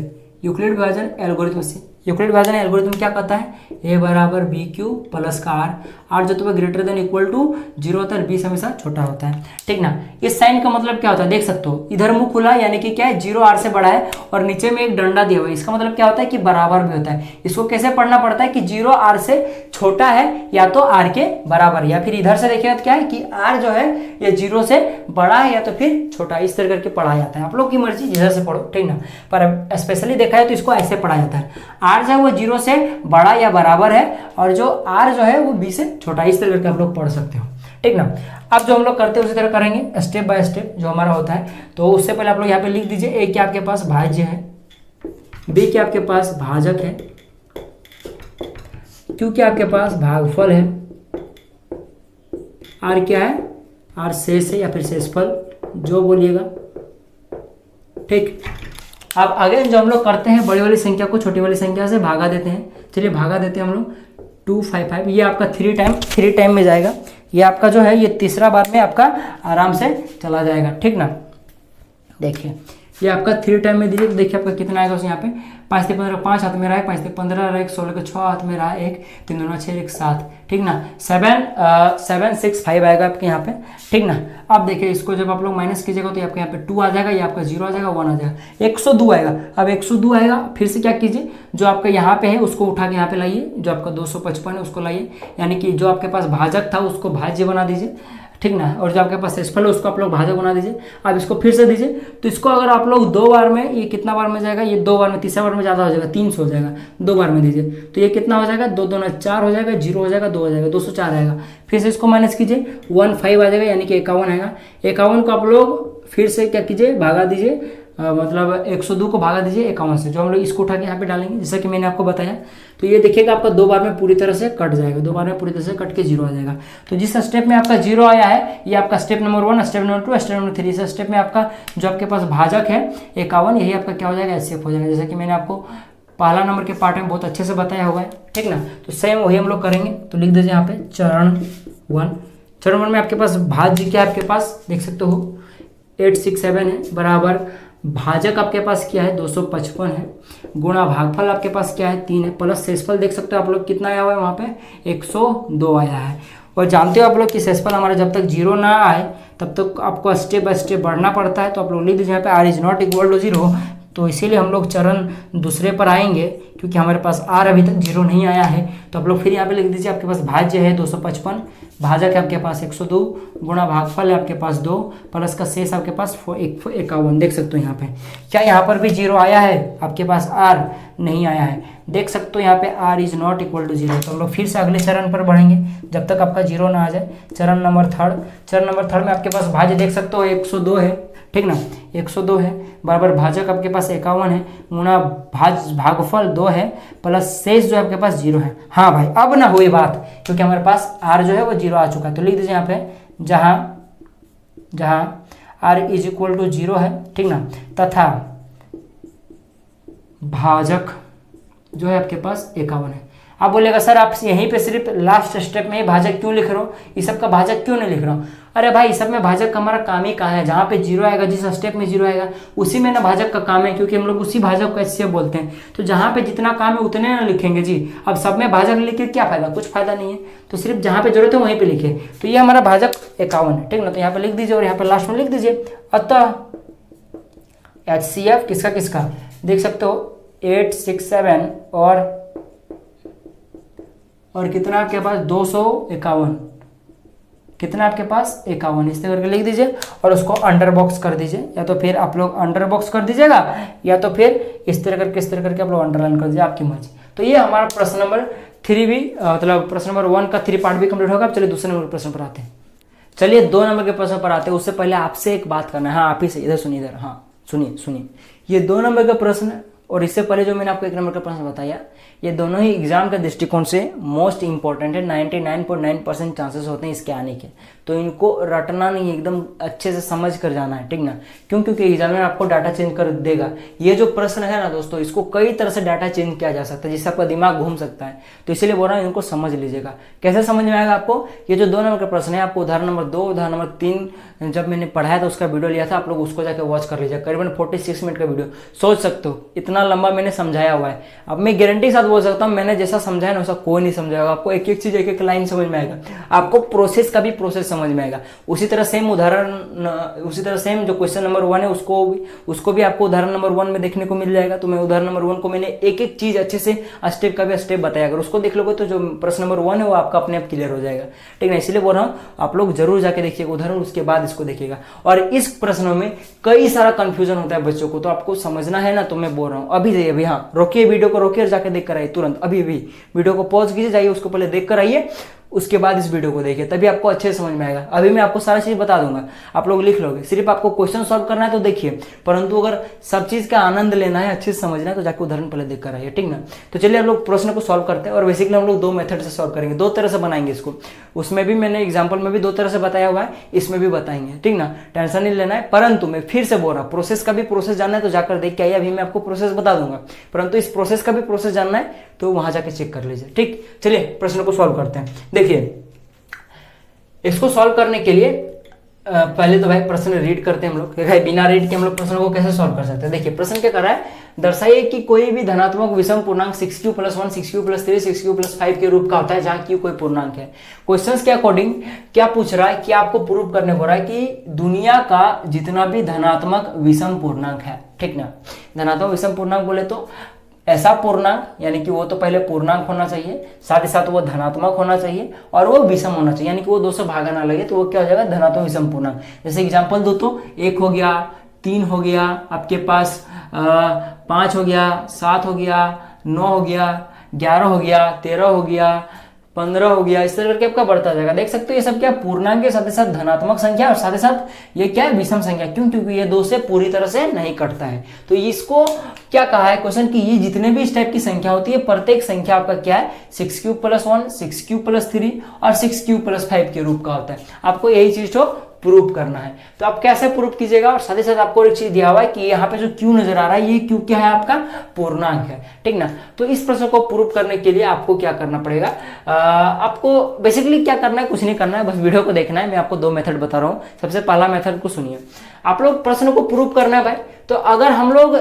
यूक्लिड विभाजन एल्गोरिथम से। यूक्लिड विभाजन एल्गोरिथम क्या कहता है, a बराबर बी क्यू प्लस का r जो तुम्हें ग्रेटर देन इक्वल टू 0 होता है, 20 हमेशा छोटा होता है, ठीक ना। इस साइन का मतलब क्या होता है, देख सकते हो इधर मुंह खुला यानी कि क्या है 0 r से बड़ा है, और नीचे में एक डंडा दिया हुआ है, इसका मतलब क्या होता है कि बराबर भी होता है। इसको कैसे पढ़ना पड़ता है कि 0 r से छोटा है या तो r के बराबर, या फिर इधर से देखिए क्या है कि r जो है ये 0 से बड़ा है या तो फिर छोटा, इस तरह करके पढ़ा जाता है। आप लोग की मर्जी जिधर से पढ़ो, ठीक ना, पर स्पेशली देखा है तो इसको ऐसे पढ़ा जाता है, r जो है वो 0 से बड़ा या बराबर है, और जो r जो है वो b से छोटा, इस तरह करके आप लोग पढ़ सकते हो, ठीक ना। अब जो हम लोग करते हैं उसी तरह करेंगे स्टेप बाय स्टेप जो हमारा होता है। तो उससे पहले आप लोग यहाँ पे लिख दीजिए, a क्या आपके पास भाज्य है, b क्या आपके पास भाजक है, q क्या आपके पास भागफल है, r क्या है, r शेष है या फिर शेषफल जो बोलिएगा, ठीक। अब अगेन जो हम लोग करते हैं बड़ी वाली संख्या को छोटी वाली संख्या से भागा देते हैं। चलिए भागा देते हैं हम लोग 255, ये आपका 3 टाइम में जाएगा, ये आपका जो है ये तीसरा बार में आपका आराम से चला जाएगा, ठीक ना। देखिए ये आपका 3 टाइम में दीजिए तो देखिए आपका कितना आएगा उस यहाँ पे 5 से 15 5 हाथ में रहा है, 5 से 15 रहा है, 16 के 6 हाथ में रहा है, 1 3 2 6 1 7, ठीक ना। 7 6 5 आएगा आपके यहाँ पे, ठीक ना। अब देखिए इसको जब आप लोग माइनस कीजिएगा तो आपके यहाँ पे 2 आ जाएगा, ये आपका 0 आ जाएगा, 1 आ जाएगा, 102 आएगा। अब 102 आएगा, फिर से क्या कीजिए, जो आपका यहाँ पे है उसको उठा के यहाँ पे लाइए, जो आपका 255 है उसको लाइए, यानी कि जो आपके पास भाजक था उसको भाज्य बना दीजिए, ठीक ना। और जो आपके पास शेषफल है उसको आप लोग भाजक बना दीजिए। अब इसको फिर से दीजिए, तो इसको अगर आप लोग 2 बार में, ये कितना बार में जाएगा, ये 2 बार में, तीसरा बार में ज़्यादा हो जाएगा, 300 हो जाएगा, 2 बार में दीजिए तो ये कितना हो जाएगा, 2 2 4 हो जाएगा, 0 हो जाएगा, 2 हो जाएगा, 204 आएगा। फिर से इसको माइनस कीजिए, 15 आ जाएगा, यानी कि 51 आएगा। 51 को आप लोग फिर से क्या कीजिए, भागा दीजिए, मतलब 102 को भागा दीजिए 51 से, जो हम लोग इसको उठा के यहाँ पे डालेंगे जैसा कि मैंने आपको बताया। तो ये देखिएगा आपका 2 बार में पूरी तरह से कट जाएगा, 2 बार में पूरी तरह से कट के 0 आ जाएगा। तो जिस स्टेप में आपका 0 आया है ये आपका step number 1, step number 2, step number 3। इस स्टेप में आपका जो आपके पास भाजक है 51, यही आपका क्या हो जाएगा, एचसीएफ हो जाएगा, जैसा कि मैंने आपको पहला नंबर के पार्ट में बहुत अच्छे से बताया हुआ है, ठीक ना। तो सेम वही हम लोग करेंगे। तो लिख दीजिए यहाँ पे चरण 1। चरण 1 में आपके पास भाज्य क्या है, आपके पास देख सकते हो 867 है, बराबर भाजक आपके पास क्या है 255 है, गुणा भागफल आपके पास क्या है 3 है, प्लस शेषफल देख सकते हो आप लोग कितना आया हुआ है वहाँ पे 102 आया है। और जानते हो आप लोग कि शेषफल हमारा जब तक 0 ना आए तब तक आपको स्टेप बाय स्टेप बढ़ना पड़ता है। तो आप लोग लिख दीजिए यहाँ पे r is not equal to 0। तो इसीलिए हम लोग चरण दूसरे पर आएंगे, क्योंकि हमारे पास आर अभी तक 0 नहीं आया है। तो आप लोग फिर यहाँ पे लिख दीजिए आपके पास भाज्य है 255, भाजक है आपके पास 102, गुणा भागफल है आपके पास 2, प्लस का शेष आपके पास 51। देख सकते हो यहाँ पे क्या यहाँ पर भी 0 आया है, आपके पास आर नहीं आया है, देख सकते हो यहाँ पे r is not equal to 0। तो हम लोग फिर से अगले चरण पर बढ़ेंगे जब तक आपका 0 ना आ जाए। चरण नंबर 3, चरण नंबर 3 में आपके पास भाज्य देख सकते हो 102 है, ठीक ना, 102 है, बराबर भाजक आपके पास 51 है, गुणा भागफल 2 है, प्लस शेष जो है आपके पास 0 है। हाँ भाई अब ना हुई बात, क्योंकि हमारे पास आर जो है वो 0 आ चुका है। तो लिख दीजिए यहाँ पे जहाँ आर इज इक्वल टू 0 है, ठीक ना, तथा भाजक जो है आपके पास 51 है। आप बोलेगा सर आप यहीं पे सिर्फ लास्ट स्टेप में ही भाजक क्यों लिख रहे हो, इस सब का भाजक क्यों नहीं लिख रहा हूँ। अरे भाई इस सब में भाजक का हमारा काम ही कहाँ है, जहाँ पे 0 आएगा, जिस स्टेप में 0 आएगा उसी में ना भाजक का काम है, क्योंकि हम लोग उसी भाजक को एचसीएफ बोलते हैं। तो जहाँ पे जितना काम है उतने ना लिखेंगे जी। अब सब में भाजक लिख के क्या फायदा, कुछ फायदा नहीं है। तो सिर्फ जहाँ पे जरूरत है वहीं पे लिखे। तो ये हमारा भाजक 51 है, ठीक ना। तो यहाँ पे लिख दीजिए और यहाँ पे लास्ट में लिख दीजिए अतः एचसीएफ किसका किसका देख सकते हो 867 और कितना आपके पास 251, कितना आपके पास 51, इस तरह करके लिख दीजिए और उसको अंडर बॉक्स कर दीजिए। या तो फिर आप लोग अंडर बॉक्स कर दीजिएगा या तो फिर इस तरह करके आप लोग अंडरलाइन कर दीजिए, आपकी मर्जी। तो ये हमारा प्रश्न नंबर 3 भी मतलब प्रश्न नंबर 1 का 3 पार्ट भी कंप्लीट होगा। अब चलिए दूसरे नंबर के प्रश्न पर आते हैं। चलिए 2 नंबर के प्रश्न पर आते हैं। उससे पहले आपसे एक बात करना है। हाँ आप ही से इधर सुनिए, इधर हाँ सुनिए। ये 2 नंबर का प्रश्न और इससे पहले जो मैंने आपको 1 नंबर का प्रश्न बताया, ये दोनों ही एग्जाम के दृष्टिकोण से मोस्ट इंपॉर्टेंट है। 99.9% चांसेस होते हैं इसके आने के। तो इनको रटना नहीं, एकदम अच्छे से समझ कर जाना है, ठीक ना। क्योंकि एग्जामिनर आपको डाटा चेंज कर देगा। ये जो प्रश्न है ना दोस्तों, इसको कई तरह से डाटा चेंज किया जा सकता है, जिससे आपका दिमाग घूम सकता है। तो इसीलिए बोल रहा हूँ इनको समझ लीजिएगा। कैसे समझ में आएगा आपको, ये जो 2 नंबर का प्रश्न है, आपको उदाहरण नंबर 2 उदाहरण नंबर 3 जब मैंने पढ़ाया था उसका वीडियो लिया था, आप लोग उसको जाकर वॉच कर लीजिए। करीबन 46 मिनट का वीडियो, सोच सकते हो इतना लंबा मैंने समझाया हुआ है। अब मैं गारंटी के साथ बोल सकता हूँ मैंने जैसा समझाया ना वैसा कोई नहीं समझाएगा। आपको एक एक चीज एक एक लाइन समझ में आएगा, आपको प्रोसेस का भी प्रोसेस समझ में आएगा। उसी तरह सेम जो क्वेश्चन नंबर 1 है उसको भी आपको उदाहरण नंबर 1 में देखने को मिल जाएगा। तो मैं उदाहरण नंबर 1 को मैंने एक एक चीज अच्छे से स्टेप का भी स्टेप बताया। अगर उसको देख लोगे तो जो प्रश्न नंबर 1 है वो आपका अपने आप क्लियर हो जाएगा, ठीक है। इसलिए बोल रहा हूँ आप लोग जरूर जाके देखिएगा उदाहरण, उसके बाद इसको देखिएगा। और इस प्रश्नों में कई सारा कंफ्यूजन होता है बच्चों को, तो आपको समझना है ना। तो मैं बोल रहा हूँ अभी हाँ रोकिए वीडियो को, रोकिए और जाके देख कर आइए तुरंत। अभी वीडियो को पॉज कीजिए, जाइए उसको पहले देख कर आइए, उसके बाद इस वीडियो को देखिए, तभी आपको अच्छे से समझ में आएगा। अभी मैं आपको सारा चीज बता दूंगा, आप लोग लिख लोगे। सिर्फ आपको क्वेश्चन सॉल्व करना है तो देखिए, परंतु अगर सब चीज का आनंद लेना है, अच्छे से समझना है तो जाके उदाहरण पहले देख कर आइए, ठीक ना। तो चलिए हम लोग प्रश्न को सॉल्व करते हैं। और बेसिकली हम लोग 2 मेथड से सॉल्व करेंगे, 2 तरह से बनाएंगे इसको। उसमें भी मैंने एग्जाम्पल में भी 2 तरह से बताया हुआ है, इसमें भी बताएंगे, ठीक ना। टेंशन नहीं लेना है। परंतु मैं फिर से बोल रहा हूँ प्रोसेस का भी प्रोसेस जानना है तो जाकर देख के आइए। अभी मैं आपको प्रोसेस बता दूंगा, परंतु इस प्रोसेस का भी प्रोसेस जानना है तो वहां जाके चेक कर लीजिए, ठीक। चलिए प्रश्न को सॉल्व करते हैं। देखिए इसको सॉल्व करने के लिए पहले तो भाई प्रश्न रीड करते हैं हम लोग, भाई बिना रीड के हम लोग प्रश्न को कैसे सॉल्व कर सकते हैं। देखिए प्रश्न क्या कर रहा है, दर्शाइए कि कोई भी धनात्मक विषम पूर्णांक 6q + 1 6q + 3 6q + 5 के रूप का होता है जहां q कोई पूर्णांक है। क्वेश्चंस के अकॉर्डिंग क्या पूछ रहा है कि आपको प्रूव करने को रहा है कि दुनिया का जितना भी धनात्मक विषम पूर्णांक है, ठीक ना, धनात्मक विषम पूर्णांक बोले तो ऐसा पूर्णांक यानी कि वो तो पहले पूर्णांक होना चाहिए, साथ ही साथ वो धनात्मक होना चाहिए और वो विषम होना चाहिए, यानी कि वो 2 से भागा ना लगे, तो वो क्या हो जाएगा, धनात्मक विषम पूर्णांक। जैसे एग्जांपल दो तो 1 हो गया, 3 हो गया, आपके पास 5 हो गया, 7 हो गया, 9 हो गया, 11 हो गया, 13 हो गया, 15 हो गया, इस तरह करके आपका बढ़ता जाएगा। देख सकते हो ये सब क्या पूर्णांक के साथ ही साथ धनात्मक संख्या और साथ ही साथ ये क्या है, विषम संख्या। क्यों? क्योंकि ये 2 से पूरी तरह से नहीं कटता है। तो इसको क्या कहा है क्वेश्चन कि ये जितने भी इस टाइप की संख्या होती है, प्रत्येक संख्या आपका क्या है, 6q + 1 6q + 3 और 6q + 5 के रूप का होता है। आपको यही चीज तो प्रूव करना है। तो आप कैसे प्रूव कीजिएगा, और साथ ही साथ आपको एक चीज दिया हुआ है कि यहाँ पे जो q नजर आ रहा है, ये q क्या है, आपका पूर्णांक है, ठीक ना। तो इस प्रश्न को प्रूव करने के लिए आपको क्या करना पड़ेगा, आपको बेसिकली क्या करना है, कुछ नहीं करना है, बस वीडियो को देखना है। मैं आपको 2 मेथड बता रहा हूँ। सबसे पहला मेथड को सुनिए, आप लोग प्रश्न को प्रूव करना है भाई। तो अगर हम लोग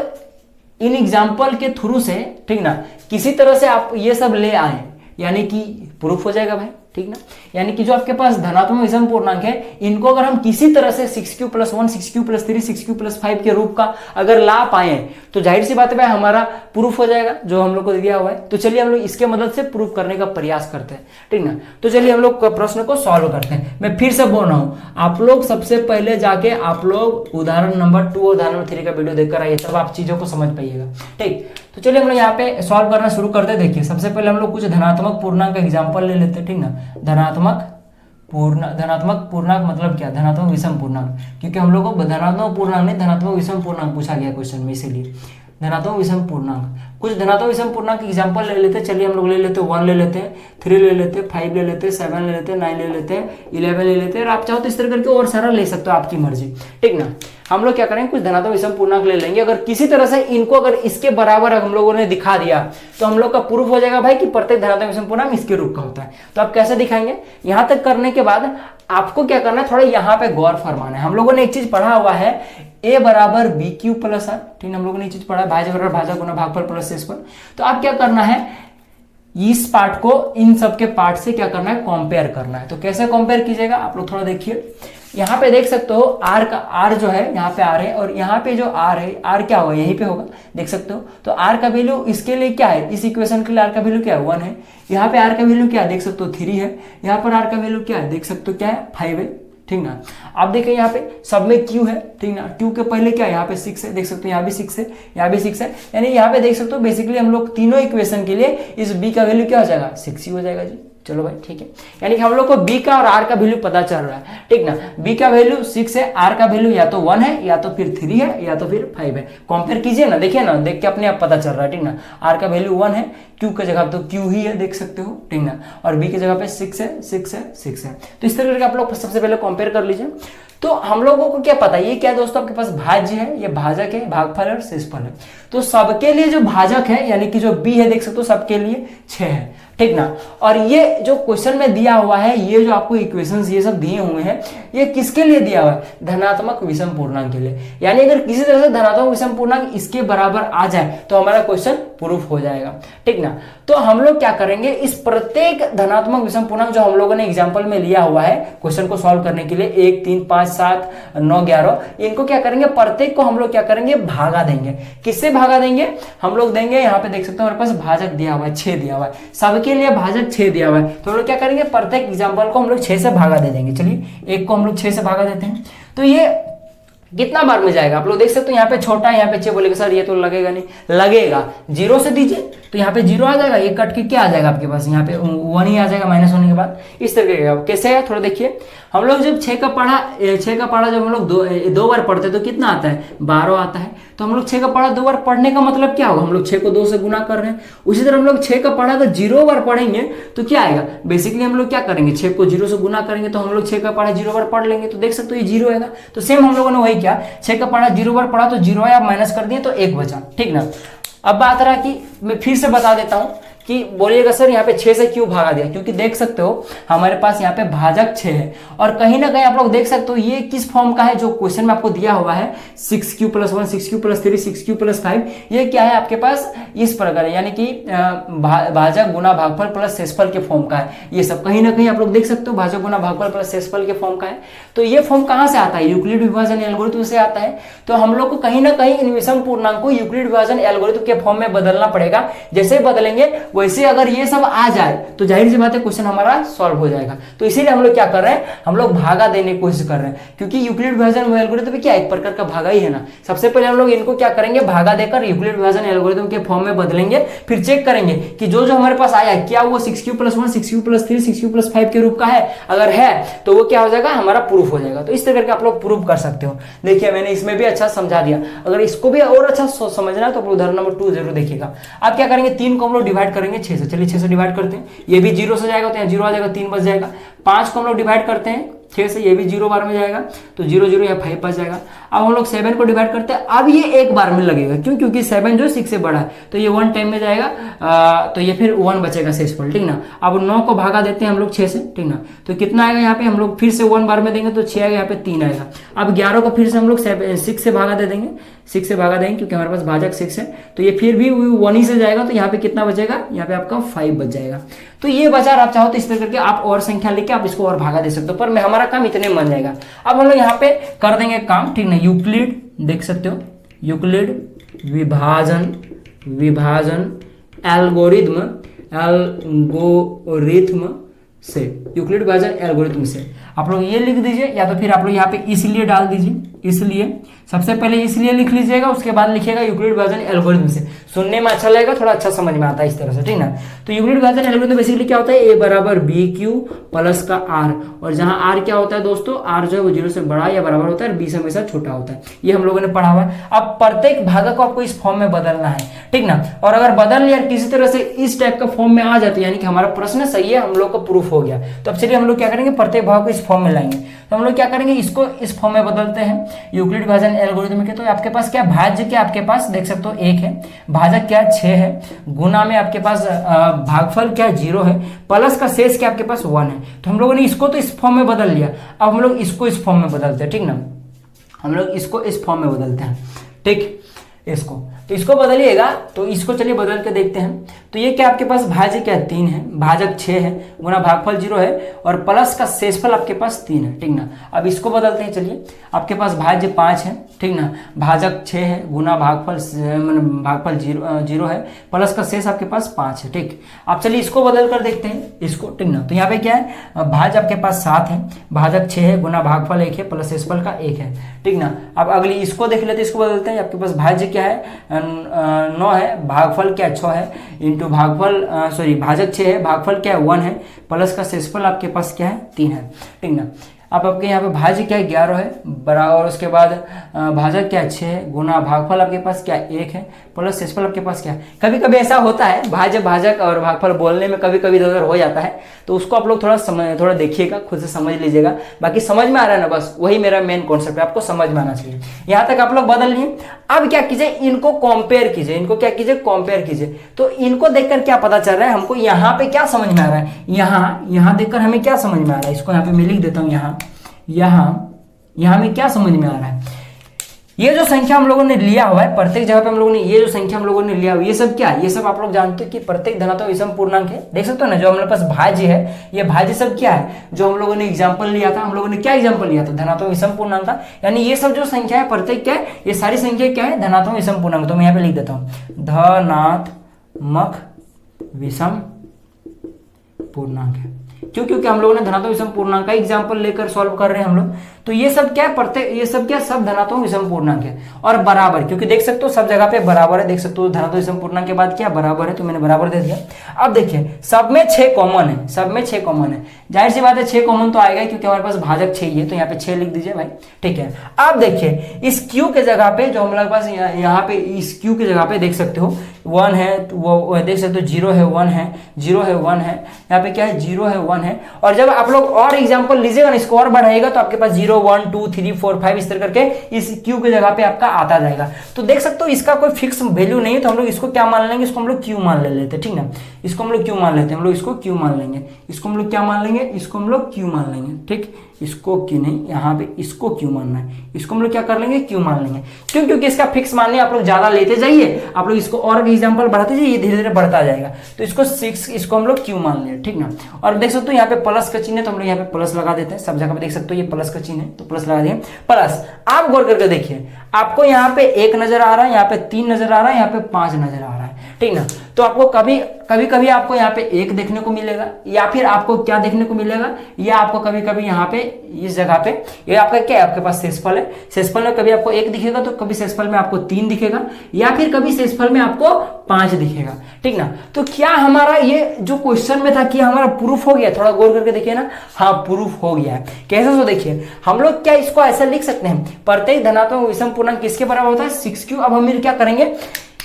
इन एग्जाम्पल के थ्रू से, ठीक ना, किसी तरह से आप ये सब ले आए, यानी कि प्रूफ हो जाएगा भाई, ठीक ना। यानी कि जो आपके पास धनात्मक विषम पूर्णांक है, इनको अगर हम किसी तरह से 6q + 1 6q + 3 6q + 5 के रूप का अगर ला पाए, तो जाहिर सी बात है भाई हमारा प्रूफ हो जाएगा जो हम लोग को दिया हुआ है। तो चलिए हम लोग इसके मदद से प्रूफ करने का प्रयास करते हैं, ठीक ना। तो चलिए हम लोग प्रश्न को सॉल्व करते हैं। मैं फिर से बोल रहा हूं, आप लोग सबसे पहले जाके आप लोग उदाहरण नंबर 2 और उदाहरण नंबर 3 का वीडियो देखकर आइए, तब आप चीजों को समझ पाइएगा, ठीक। तो चलिए हम लोग यहाँ पे सॉल्व करना शुरू करते हैं। देखिए सबसे पहले हम लोग कुछ धनात्मक पूर्णांक का एग्जांपल ले लेते हैं, ठीक ना। धनात्मक पूर्णांक मतलब क्या, धनात्मक विषम पूर्णांक, क्योंकि हम लोग को धनात्मक पूर्णांक नहीं धनात्मक विषम पूर्णांक पूछा गया क्वेश्चन में, इसीलिए धनात्मक विषम पूर्णांक। कुछ धनात्मक विषम पूर्णांक एग्जांपल ले लेते हैं। चलिए हम लोग ले लेते हैं 1 ले लेते हैं, 3 ले लेते हैं, 5 ले लेते हैं, 7 ले लेते हैं, 9 ले लेते हैं, 11 ले लेते हैं, और आप चाहो तो इस तरह करके और सारा ले सकते हो, आपकी मर्जी, ठीक ना। हम लोग क्या करेंगे, कुछ धनात्मक विषम पूर्णांक ले लेंगे। अगर किसी तरह से इनको अगर इसके बराबर हम लोगों ने दिखा दिया, तो हम लोग का प्रूफ हो जाएगा भाई कि प्रत्येक धनात्मक विषम पूर्णांक इसके रूप का होता है। तो आप कैसे दिखाएंगे, यहां तक करने के बाद आपको क्या करना है, थोड़ा यहाँ पे गौर फरमाना है। हम लोगों ने एक चीज पढ़ा हुआ है, a = bq + r, ठीक, हम लोगों ने ये चीज पढ़ा है, भाज्य बराबर भाजक गुना भागफल प्लस शेष पर। तो आप क्या करना है, इस पार्ट को इन सब के पार्ट से क्या करना है, कंपेयर करना है। तो कैसे कंपेयर कीजिएगा, आप लोग थोड़ा देखिए। यहाँ पे देख सकते हो r जो है, यहाँ पे r है, और यहाँ पे जो r है, r क्या होगा, यहीं पे होगा, देख सकते हो। तो r का वैल्यू इसके लिए क्या है, इस इक्वेशन के लिए r का वैल्यू क्या है, 1 है। यहाँ पे r का वैल्यू क्या है, देख सकते हो 3 है। यहाँ पर r का वैल्यू क्या है, देख सकते हो क्या है, 5 है, ठीक ना। आप देखिए यहाँ पे सब में q है, ठीक ना। q के पहले क्या है, यहाँ पे 6 है, देख सकते हो यहाँ भी 6 है, यहाँ भी 6 है। यानी यहाँ पे देख सकते हो बेसिकली हम लोग तीनों इक्वेशन के लिए इस b का वैल्यू क्या हो जाएगा, 6 ही हो जाएगा जी। चलो भाई ठीक है, यानी कि हम लोग को b का और r का वैल्यू पता चल रहा है, ठीक ना। b का वैल्यू 6 है, r का वैल्यू या तो 1 है, या तो फिर 3 है, या तो फिर 5 है। कंपेयर कीजिए ना, देखिए ना, देख के अपने आप पता चल रहा है, ठीक ना। r का वैल्यू 1 है, q की जगह तो q ही है, देख सकते हो, ठीक ना। और b की जगह पे 6 है, 6 है, 6 है। तो इस तरह करके आप लोग सबसे पहले कंपेयर कर लीजिए। तो हम लोगों को क्या पता है, ये क्या दोस्तों, आपके पास भाज्य है, ये भाजक है, भागफल और शेषफल है। तो सबके लिए जो भाजक है, यानी कि जो b है, देख सकते हो सबके लिए 6 है, ठीक ना। और ये जो क्वेश्चन में दिया हुआ है, ये जो आपको इक्वेशंस ये सब दिए हुए हैं, ये किसके लिए दिया हुआ है, धनात्मक विषम पूर्णांक के लिए। यानी अगर किसी तरह से धनात्मक विषम पूर्णांक इसके बराबर आ जाए, तो हमारा क्वेश्चन प्रूफ हो जाएगा, ठीक ना। तो हम लोग क्या करेंगे, इस प्रत्येक धनात्मक विषम पूर्णांक जो हम लोगों ने एग्जाम्पल में लिया हुआ है क्वेश्चन को सॉल्व करने के लिए, 1 3 5 7 9 11, इनको क्या करेंगे, प्रत्येक को हम लोग क्या करेंगे, भागा देंगे। किससे भागा देंगे, हम लोग देंगे, यहाँ पे देख सकते हो हमारे पास भाजक दिया हुआ है, 6 दिया हुआ है, सबके लिए भाजक 6 दिया हुआ है। तो हम लोग क्या करेंगे, प्रत्येक एग्जाम्पल को हम लोग 6 से भागा दे देंगे। चलिए एक को हम लोग 6 से भागा देते हैं, तो ये कितना बार में जाएगा, आप लोग देख सकते हो। यहाँ पे छोटा है, यहाँ पे 6 बोलेगा सर ये तो लगेगा नहीं, लगेगा। 0 से दीजिए तो यहाँ पे 0 आ जाएगा, ये कट के क्या आ जाएगा आपके पास, यहाँ पे 1 ही आ जाएगा माइनस होने के बाद। इस तरीके का कैसे है, थोड़ा देखिए। हम लोग जब 6 का पढ़ा जब हम लोग दो बार पढ़ते तो कितना आता है, 12 आता है। तो हम लोग 6 का पढ़ा 2 बार पढ़ने का मतलब क्या होगा, हम लोग 6 को 2 से गुना कर रहे हैं। उसी तरह हम लोग 6 का पढ़ा तो 0 बार पढ़ेंगे तो क्या आएगा, बेसिकली हम लोग क्या करेंगे, 6 को 0 से गुना करेंगे, तो हम लोग 6 का पढ़ा 0 बार पढ़ लेंगे, तो देख सकते हो ये 0 आएगा। तो सेम हम लोगों ने वही किया, 6 का पढ़ा 0 बार पढ़ा तो 0 है, आप माइनस कर दिए तो 1 बचा, ठीक ना। अब बात रहा कि मैं फिर से बता देता हूं कि कि बोलिएगा सर यहाँ पे 6 से क्यों भागा दिया, क्योंकि देख सकते हो हमारे पास यहाँ पे भाजक 6 है और कहीं ना कहीं आप लोग देख सकते हो ये किस फॉर्म का है, जो क्वेश्चन में आपको दिया हुआ है 6q + 1 6q + 3 6q + 5, ये क्या है आपके पास इस प्रकार है, यानी कि भाजक गुना भागफल प्लस शेषफल के फॉर्म का है। ये सब कहीं ना कहीं आप लोग देख सकते हो भाजक गुना भागफल प्लस शेषफल के फॉर्म का है। तो ये फॉर्म कहां से आता है, यूक्लिड विभाजन एल्गोरिथम से आता है। तो हम लोग को कहीं ना कहीं इन विषम पूर्णांक को यूक्लिड विभाजन एल्गोरिथम के फॉर्म में बदलना पड़ेगा। जैसे बदलेंगे वैसे अगर ये सब आ जाए तो जाहिर सी बात है क्वेश्चन हमारा सॉल्व हो जाएगा। तो इसीलिए हम लोग क्या कर रहे हैं, हम लोग भागा देने की कोशिश कर रहे हैं, क्योंकि यूक्लिड विभाजन एल्गोरिथम क्या एक प्रकार का भागा ही है ना। सबसे पहले हम लोग इनको क्या करेंगे, भागा देकर यूक्लिड विभाजन एल्गोरिथम के फॉर्म में बदलेंगे, फिर चेक करेंगे कि जो जो हमारे पास आया क्या वो 6q + 1 6q + 3 6q + 5 के रूप का है। अगर है तो वो क्या हो जाएगा, हमारा प्रूफ हो जाएगा। तो इस तरह के आप लोग प्रूफ कर सकते हो। देखिए मैंने इसमें भी अच्छा समझा दिया, अगर इसको भी और अच्छा समझना है तो उदाहरण नंबर 2 जरूर देखिएगा। आप क्या करेंगे, 3 को हम लोग डिवाइड करेंगे 6 से। चलिए 6 से डिवाइड करते हैं, ये भी 0 से जाएगा तो यहाँ 0 आ जाएगा, 3 बच जाएगा। 5 को हम लोग डिवाइड करते हैं 6 से, ये भी 0 बार में जाएगा तो 0 0 या 5 बच जाएगा। अब हम लोग 7 को डिवाइड करते हैं, अब ये एक बार में लगेगा, क्यों, क्योंकि 7 जो 6 से बड़ा है तो ये 1 टाइम में जाएगा, तो ये फिर 1 बचेगा शेषफल, ठीक ना। अब 9 को भागा देते हैं हम लोग 6 से, ठीक ना, तो कितना आएगा यहाँ पे, हम लोग फिर से 1 बार में देंगे तो 6 आएगा, यहाँ पे 3 आएगा। अब 11 को फिर से हम लोग 6 से भागा दे देंगे, 6 से भागा देंगे क्योंकि हमारे पास भाजक 6 है, तो ये फिर भी 1 ही से जाएगा, तो यहाँ पे कितना बचेगा, यहाँ पे आपका 5 बच जाएगा। तो ये बचा, आप चाहो तो इस तरह करके आप और संख्या लेके आप इसको और भागा दे सकते हो, पर मैं हमारा काम इतने में बन जाएगा। अब हम लोग यहाँ पे कर देंगे काम, ठीक ना, यूक्लिड देख सकते हो, यूक्लिड विभाजन एल्गोरिथम से, यूक्लिड विभाजन एल्गोरिथम से आप लोग ये लिख दीजिए, या तो फिर आप लोग यहाँ पे इसलिए डाल दीजिए। इसलिए सबसे पहले इसलिए लिख लीजिएगा, उसके बाद लिखिएगा यूक्लिड विभाजन एल्गोरिथम से। सुनने में अच्छा लगेगा, थोड़ा अच्छा समझ में आता है इस तरह से, ठीक ना। तो यूक्लिड विभाजन एल्गोरिथम बेसिकली क्या होता है, a = bq + का r, और जहां r क्या होता है दोस्तों, r जो है वो 0 से बड़ा या बराबर होता है, b से हमेशा छोटा होता है। ये हम लोगों ने पढ़ा हुआ है। अब प्रत्येक भागक को आपको इस फॉर्म में बदलना है, ठीक ना। और अगर बदल लिया किसी तरह से इस टाइप का फॉर्म में आ जाते, यानी कि हमारा प्रश्न सही है, हम लोग का प्रूफ हो गया। तो अब चलिए हम लोग क्या करेंगे, प्रत्येक भाग को इस फॉर्म में लाएंगे। तो हम लोग क्या करेंगे, इसको इस फॉर्म में बदलते हैं यूक्लिड विभाजन एल्गोरिथम के। तो आपके पास क्या भाज्य क्या, आपके पास देख सकते हो 1 है, भाजक क्या 6 है, गुना में आपके पास भागफल क्या 0 है, प्लस का शेष क्या आपके पास 1 है। तो हम लोगों ने इसको तो इस फॉर्म में बदल लिया, अब हम लोग इसको इस फॉर्म में बदलते हैं, ठीक ना। हम लोग इसको इस फॉर्म में बदलते हैं, ठीक, इसको तो इसको बदलिएगा। तो इसको चलिए बदल के देखते हैं। तो ये क्या आपके पास भाज्य क्या 3 है, भाजक 6 है, गुना भागफल 0 है, और प्लस का शेषफल आपके पास 3 है, ठीक ना। अब इसको बदलते हैं, चलिए आपके पास भाज्य 5 है, ठीक ना, भाजक 6 है, गुना भागफल भागफल 0 है, प्लस का शेष आपके पास 5 है, ठीक। अब चलिए इसको बदल कर देखते हैं इसको, ठीक ना। तो यहाँ पे क्या है, भाज्य आपके पास 7 है, भाजक 6 है, गुना भागफल 1 है, प्लस शेषफल का 1 है, ठीक ना। अब अगली इसको देख लेते हैं, इसको बदलते हैं। आपके पास भाज्य क्या है 9 है, भागफल क्या 6 है, इंटू भागफल भाजक 6 है, भागफल क्या है 1 है, प्लस का शेषफल आपके पास क्या है 3 है, ठीक ना। अब आपके यहाँ पे भाज्य क्या है 11 है, बराबर, उसके बाद भाजक क्या 6 है, गुना भागफल आपके पास क्या 1 है, प्लस शेषफल आपके पास क्या है। कभी कभी ऐसा होता है भाज्य भाजक और भागफल बोलने में कभी कभी इधर हो जाता है, तो उसको आप लोग थोड़ा देखिएगा, खुद से समझ लीजिएगा। बाकी समझ में आ रहा है ना, बस वही मेरा मेन कॉन्सेप्ट है, आपको समझ में आना चाहिए। यहाँ तक आप लोग बदल लिए। अब क्या कीजिए, इनको कंपेयर कीजिए, इनको क्या कीजिए कंपेयर कीजिए। तो इनको देखकर क्या पता चल रहा है हमको, यहाँ पे क्या समझ में आ रहा है, यहाँ देखकर हमें क्या समझ में आ रहा है, इसको यहाँ पे मैं लिख देता हूँ। यहाँ में क्या समझ में आ रहा है, ये जो संख्या हम लोगों ने लिया हुआ है प्रत्येक जगह पे, हम लोगों ने ये जो संख्या हम लोगों ने लिया हुआ है, ये सब क्या है, ये सब आप लोग जानते हो कि प्रत्येक धनात्मक विषम पूर्णांक है। देख सकते हो ना, जो हमारे पास भाज्य है, ये भाज्य सब क्या है, जो हम लोगों ने एग्जांपल लिया था, हम लोगों ने क्या एग्जांपल लिया था, धनात्मक विषम पूर्णांक का। यानी ये सब जो संख्या है प्रत्येक क्या है, ये सारी संख्या क्या है, धनात्मक विषम पूर्णांक। तो मैं यहाँ पे लिख देता हूँ धनात्मक विषम पूर्णांक है। क्यों, क्योंकि हम लोगों ने धनात्मक विषम पूर्णांक का एग्जांपल लेकर सॉल्व कर रहे हैं हम लोग। तो ये सब क्या है, ये सब क्या, सब धनात्मक विषम पूर्णांक है। और बराबर, क्योंकि देख सकते हो सब जगह पे बराबर है, देख सकते हो धनात्मक विषम पूर्णांक के बाद क्या बराबर है, तो मैंने बराबर दे दिया। अब देखिए सब में 6 कॉमन है, सब में 6 कॉमन है, जाहिर सी बात है 6 कॉमन तो आएगा, क्योंकि हमारे पास भाजक 6 ही है, तो यहाँ पे 6 लिख दीजिए भाई, ठीक है। अब देखिए इस Q के जगह पे, जो हमारे पास यहाँ पे इस Q के जगह पे देख सकते हो 1 है, वो देख सकते हो 0 है 1 है, 0 है 1 है, यहाँ पे क्या है 0 है 1 है। और जब आप लोग और एग्जाम्पल लीजिएगा ना, इसको और बढ़ाइएगा तो आपके पास 0 1 2 3 4 5 इस तरह करके इस क्यू की जगह पे आपका आता जाएगा। तो देख सकते हो इसका कोई फिक्स वैल्यू नहीं है, तो हम लोग इसको क्या मान लेंगे, इसको हम लोग क्यू मान लेते हैं, ठीक ना। इसको हम लोग क्यू मान लेते हैं, हम लोग इसको क्यू मान लेंगे, इसको हम लोग क्या मान लेंगे, इसको हम लोग क्यू मान लेंगे, ठीक। इसको क्यू नहीं, यहाँ पे इसको क्यू मानना है, इसको हम लोग क्या कर लेंगे, क्यू मान लेंगे। क्यों? क्योंकि इसका फिक्स मानने आप लोग ज्यादा लेते जाइए, आप लोग इसको और भी एग्जांपल बढ़ाते जाइए, धीरे धीरे बढ़ता जाएगा। तो इसको 6 इसको हम लोग क्यू मान ले, ठीक ना। और देख सकते हो यहाँ पे प्लस का चिन्ह है, तो हम लोग यहाँ पे प्लस लगा देते हैं, सब जगह पे देख सकते हो ये प्लस का चिन्ह है, तो प्लस लगा दिए प्लस। आप गौर करके देखिए, आपको यहाँ पे 1 नजर आ रहा है, यहाँ पे 3 नजर आ रहा है, यहाँ पे 5 नजर आ रहा है, ठीक ना। तो आपको कभी कभी आपको यहाँ पे 1 देखने को मिलेगा, या फिर आपको क्या देखने को मिलेगा, या आपको कभी कभी यहाँ पे इस जगह पे ये आपका क्या है, आपके पास शेषफल है, शेषफल में कभी आपको 1 दिखेगा, तो कभी शेषफल में आपको 3 दिखेगा, या फिर कभी शेषफल में आपको 5 दिखेगा, ठीक ना। तो क्या हमारा ये जो क्वेश्चन में था कि हमारा प्रूफ हो गया, थोड़ा गौर करके देखिए ना, हाँ प्रूफ हो गया है। कैसे? तो देखिए हम लोग क्या इसको ऐसा लिख सकते हैं, प्रत्येक धनात्मक विषम पूर्णांक किसके बराबर होता है, 6q। अब हम क्या करेंगे,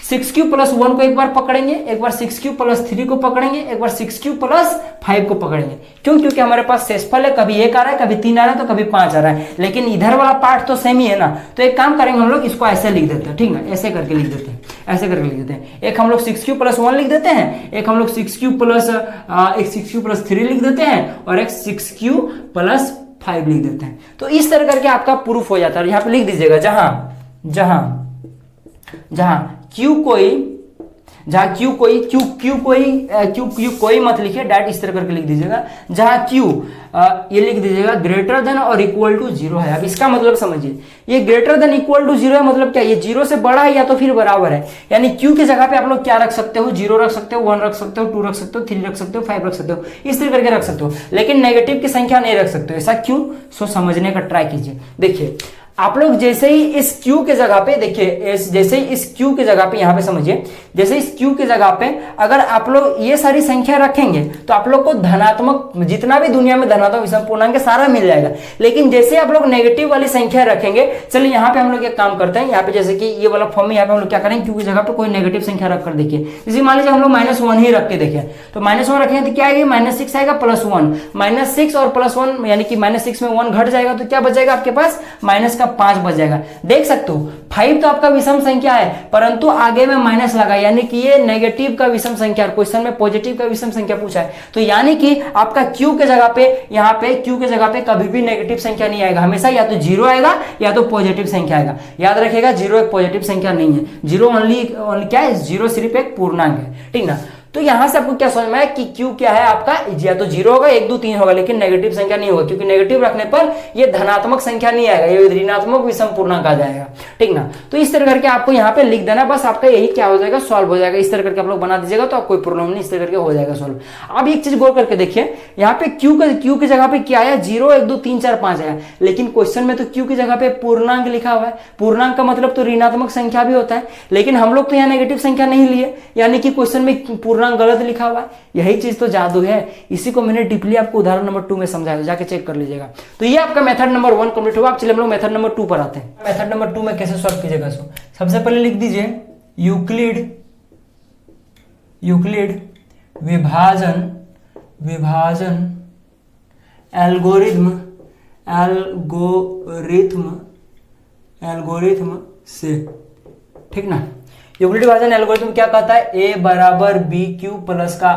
6q + 1 को एक बार पकड़ेंगे, एक बार 6q + 3 को पकड़ेंगे, एक बार 6q + 5 को पकड़ेंगे। क्यों? क्योंकि हमारे पास शेषफल है, कभी 1 आ रहा है, कभी 3 आ रहा है, तो कभी 5 आ रहा है, लेकिन इधर वाला पार्ट तो सेम ही है ना। तो एक काम करेंगे, हम लोग इसको ऐसे लिख देते हैं, ठीक ना, ऐसे करके लिख देते हैं, ऐसे करके लिख देते हैं। एक हम लोग 6q + 1 लिख देते हैं, एक हम लोग 6q + 3 लिख देते हैं, और एक 6q + 5 लिख देते हैं। तो इस तरह करके आपका प्रूफ हो जाता है। यहाँ पे लिख दीजिएगा, जहां क्यू कोई मत लिखिए, डायरेक्ट इस तरह करके लिख दीजिएगा। जहां क्यू ये लिख दीजिएगा ग्रेटर देन और इक्वल टू 0 है। अब इसका मतलब समझिए, ये ग्रेटर देन इक्वल टू 0 है, मतलब क्या, ये 0 से बड़ा है या तो फिर बराबर है। यानी क्यू की जगह पे आप लोग क्या रख सकते हो, 0 रख सकते हो, 1 रख सकते हो, 2 रख सकते हो, 3 रख सकते हो, 5 रख सकते हो, इस तरह करके रख सकते हो, लेकिन नेगेटिव की संख्या नहीं रख सकते हो। ऐसा क्यों? सो समझने का ट्राई कीजिए। देखिए आप लोग जैसे ही इस Q के जगह पे देखिए, जैसे ही इस Q के जगह पे, यहां पे समझिए, जैसे इस Q के जगह पे अगर आप लोग ये सारी संख्या रखेंगे तो आप लोग को धनात्मक, जितना भी दुनिया में धनात्मक विषम पूर्णांक सारा मिल जाएगा। लेकिन जैसे आप लोग नेगेटिव वाली संख्या रखेंगे, चलिए यहाँ पे हम लोग एक काम करते हैं, यहाँ पे जैसे कि ये वाला फॉर्म में यहाँ पे हम लोग क्या करेंगे, Q की जगह पे कोई नेगेटिव संख्या रखकर देखिए। जैसे मान लीजिए हम लोग -1 ही रख के देखें, तो -1 रखेंगे तो क्या आएगी, -6 आएगा +1, -6 और +1 यानी कि -6 में 1 घट जाएगा, तो क्या बच जाएगा आपके पास, -5 बच जाएगा। देख सकते हो 5 तो आपका विषम संख्या है, परंतु आगे में माइनस लगा, यानी कि ये नेगेटिव का विषम संख्या, क्वेश्चन में पॉजिटिव का विषम संख्या पूछा है। तो यानी कि आपका Q के जगह पे, यहाँ पे Q के जगह पे कभी भी नेगेटिव संख्या नहीं आएगा, हमेशा या तो 0 आएगा या तो पॉजिटिव संख्या आएगा। याद रखिएगा 0 एक पॉजिटिव संख्या नहीं है, 0 ओनली क्या है, 0 सिर्फ एक पूर्णांक है, ठीक ना। तो यहां से आपको क्या समझ में आया कि Q क्या है आपका, या तो 0 होगा, 1 2 3 होगा, लेकिन नेगेटिव संख्या नहीं होगा, क्योंकि नेगेटिव रखने पर ये धनात्मक संख्या नहीं आएगा, ये ऋणात्मक विषम पूर्णांक आ जाएगा, ठीक ना। तो इस तरह करके आपको यहाँ पे लिख देना, बस आपका यही क्या हो जाएगा, सॉल्व हो जाएगा। इस तरह करके आप लोग बना दीजिएगा तो आप कोई प्रॉब्लम नहीं, इस तरह करके हो जाएगा सॉल्व। अब एक चीज गौर करके देखिए, यहाँ पे Q की जगह पे क्या आया, 0 1 2 3 4 5 आया, लेकिन क्वेश्चन में तो Q की जगह पे पूर्णांक लिखा हुआ है। पूर्णांक का मतलब तो ऋणात्मक संख्या भी होता है, लेकिन हम लोग तो यहाँ नेगेटिव संख्या नहीं लिए, यानी कि क्वेश्चन में पूर्णांक गलत लिखा हुआ है। यही चीज तो जादू है, इसी को मैंने डीपली आपको उदाहरण नंबर 2 में समझाया, जाके चेक कर लीजिएगा। तो ये आपका मेथड नंबर 1 कंप्लीट हुआ। अब चलिए हम लोग मेथड नंबर 2 पर आते हैं। मेथड नंबर 2 में कैसे सॉल्व कीजिएगा, सबसे पहले लिख दीजिए यूक्लिड विभाजन एल्गोरिथम से, ठीक ना। यूक्लिड विभाजन एल्गोरिथम क्या कहता है, A = BQ + का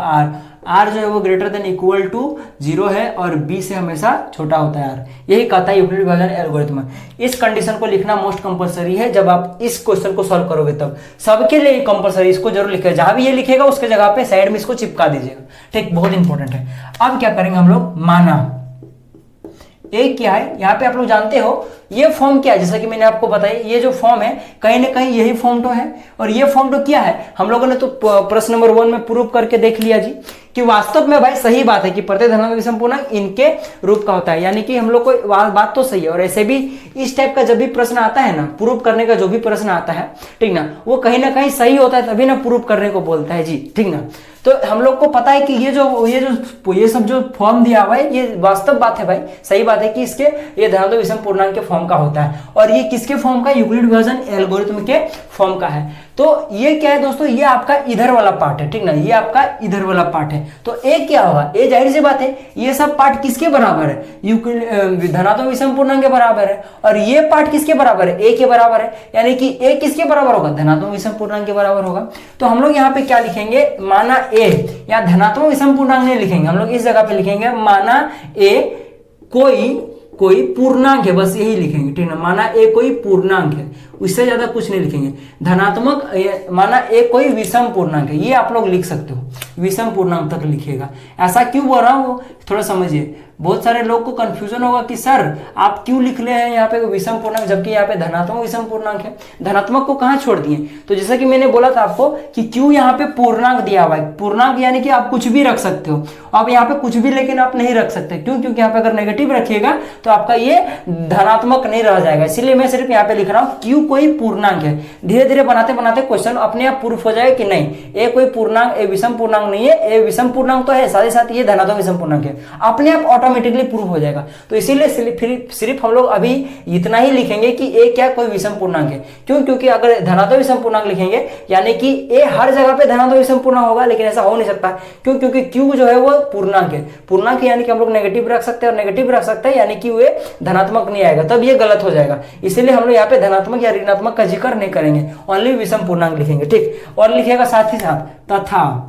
R जो है वो ग्रेटर देन इक्वल टू 0 है और B से हमेशा छोटा होता है R, यही कहता है यूक्लिड विभाजन एल्गोरिथम। इस कंडीशन को लिखना मोस्ट कंपलसरी है, जब आप इस क्वेश्चन को सॉल्व करोगे तब सबके लिए कंपलसरी, इसको जरूर लिखेगा, जहां भी ये लिखेगा उसके जगह पे साइड में इसको चिपका दीजिएगा, ठीक, बहुत इंपॉर्टेंट है। अब क्या करेंगे हम लोग, माना एक क्या है, यहाँ पे आप लोग जानते हो ये फॉर्म क्या है, जैसा कि मैंने आपको बताया, ये जो फॉर्म है कहीं ना कहीं यही फॉर्म तो है, और ये फॉर्म तो क्या है, हम लोगों ने तो प्रश्न नंबर 1 में प्रूव करके देख लिया जी कि वास्तव में भाई सही बात है कि प्रत्येक धनात्मक विषम पूर्णांक इनके रूप का होता है, यानी कि हम लोग को बात तो सही है। और ऐसे भी इस टाइप का जब भी प्रश्न आता है ना, प्रूव करने का जो भी प्रश्न आता है, ठीक ना, वो कहीं ना कहीं सही होता है, तभी ना प्रूव करने को बोलता है जी, ठीक ना। तो हम लोग को पता है कि ये सब जो फॉर्म दिया हुआ है, ये वास्तव बात है भाई, सही बात है कि इसके ये धनात्मक विषम पूर्णांक के फॉर्म का होता है, और ये किसके फॉर्म का, यूक्लिड विभाजन एल्गोरिथम के फॉर्म का है। तो ये क्या है दोस्तों, ये आपका इधर वाला पार्ट है, ठीक ना, ये आपका इधर वाला पार्ट है। तो ए क्या होगा, ए जाहिर सी बात है ये सब पार्ट किसके बराबर है, धनात्मक विषम पूर्णांक के बराबर है, और ये पार्ट किसके बराबर है, ए के बराबर है, यानी कि ए किसके बराबर होगा, धनात्मक विषम पूर्णांक के बराबर होगा। तो हम लोग यहाँ पे क्या लिखेंगे, माना ए, या धनात्मक विषम पूर्णांक नहीं लिखेंगे हम लोग, इस जगह पे लिखेंगे माना ए कोई पूर्णांक है, बस यही लिखेंगे, ठीक है। माना ए कोई पूर्णांक है, उससे ज्यादा कुछ नहीं लिखेंगे। धनात्मक माना ए कोई विषम पूर्णांक है, ये आप लोग लिख सकते हो, विषम पूर्णांक तक लिखिएगा। ऐसा क्यों बोल रहा हूं, थोड़ा समझिए। बहुत सारे लोग को कंफ्यूजन होगा कि सर आप क्यों लिख रहे हैं यहाँ पे विषम पूर्णांक, जबकि यहाँ पे धनात्मक विषम पूर्णांक है, धनात्मक को कहाँ छोड़ दिए। तो जैसा कि मैंने बोला था आपको कि क्यों यहाँ पे पूर्णांक दिया हुआ है, पूर्णांक यानी कि आप कुछ भी रख सकते हो, आप यहाँ पे कुछ भी लेकिन आप नहीं रख सकते, क्यों, क्योंकि यहाँ पे अगर नेगेटिव रखिएगा तो आपका ये धनात्मक नहीं रह जाएगा, इसीलिए मैं सिर्फ यहाँ पे लिख रहा हूँ क्यों कोई पूर्णांक है। धीरे धीरे बनाते बनाते क्वेश्चन अपने आप प्रूफ हो जाएगा कि नहीं ए कोई पूर्णांक, ए विषम पूर्णांक नहीं है, ए विषम पूर्णांक तो है, साथ ही साथ ये धनात्मक विषम पूर्णांक है, अपने आप ऑटोमेटिकली प्रूफ हो जाएगा। तो इसीलिए सिर्फ हम लोग अभी इतना ही लिखेंगे कि ए क्या कोई विषम पूर्णांक है, क्यों, क्योंकि अगर धनात्मक विषम पूर्णांक लिखेंगे यानी कि ए हर जगह पे धनात्मक विषम पूर्णांक होगा, लेकिन ऐसा हो नहीं सकता, क्यों, क्योंकि क्यू जो है वो पूर्णांक है, पूर्णांक यानी कि हम लोग नेगेटिव रख सकते हैं, और नेगेटिव रख सकते हैं यानी कि वे धनात्मक नहीं आएगा, तब ये गलत हो जाएगा। इसीलिए हम लोग यहाँ पे धनात्मक या ऋणात्मक का जिक्र नहीं करेंगे, ओनली विषम पूर्णांक लिखेंगे, ठीक। और लिखिएगा साथ ही साथ तथा,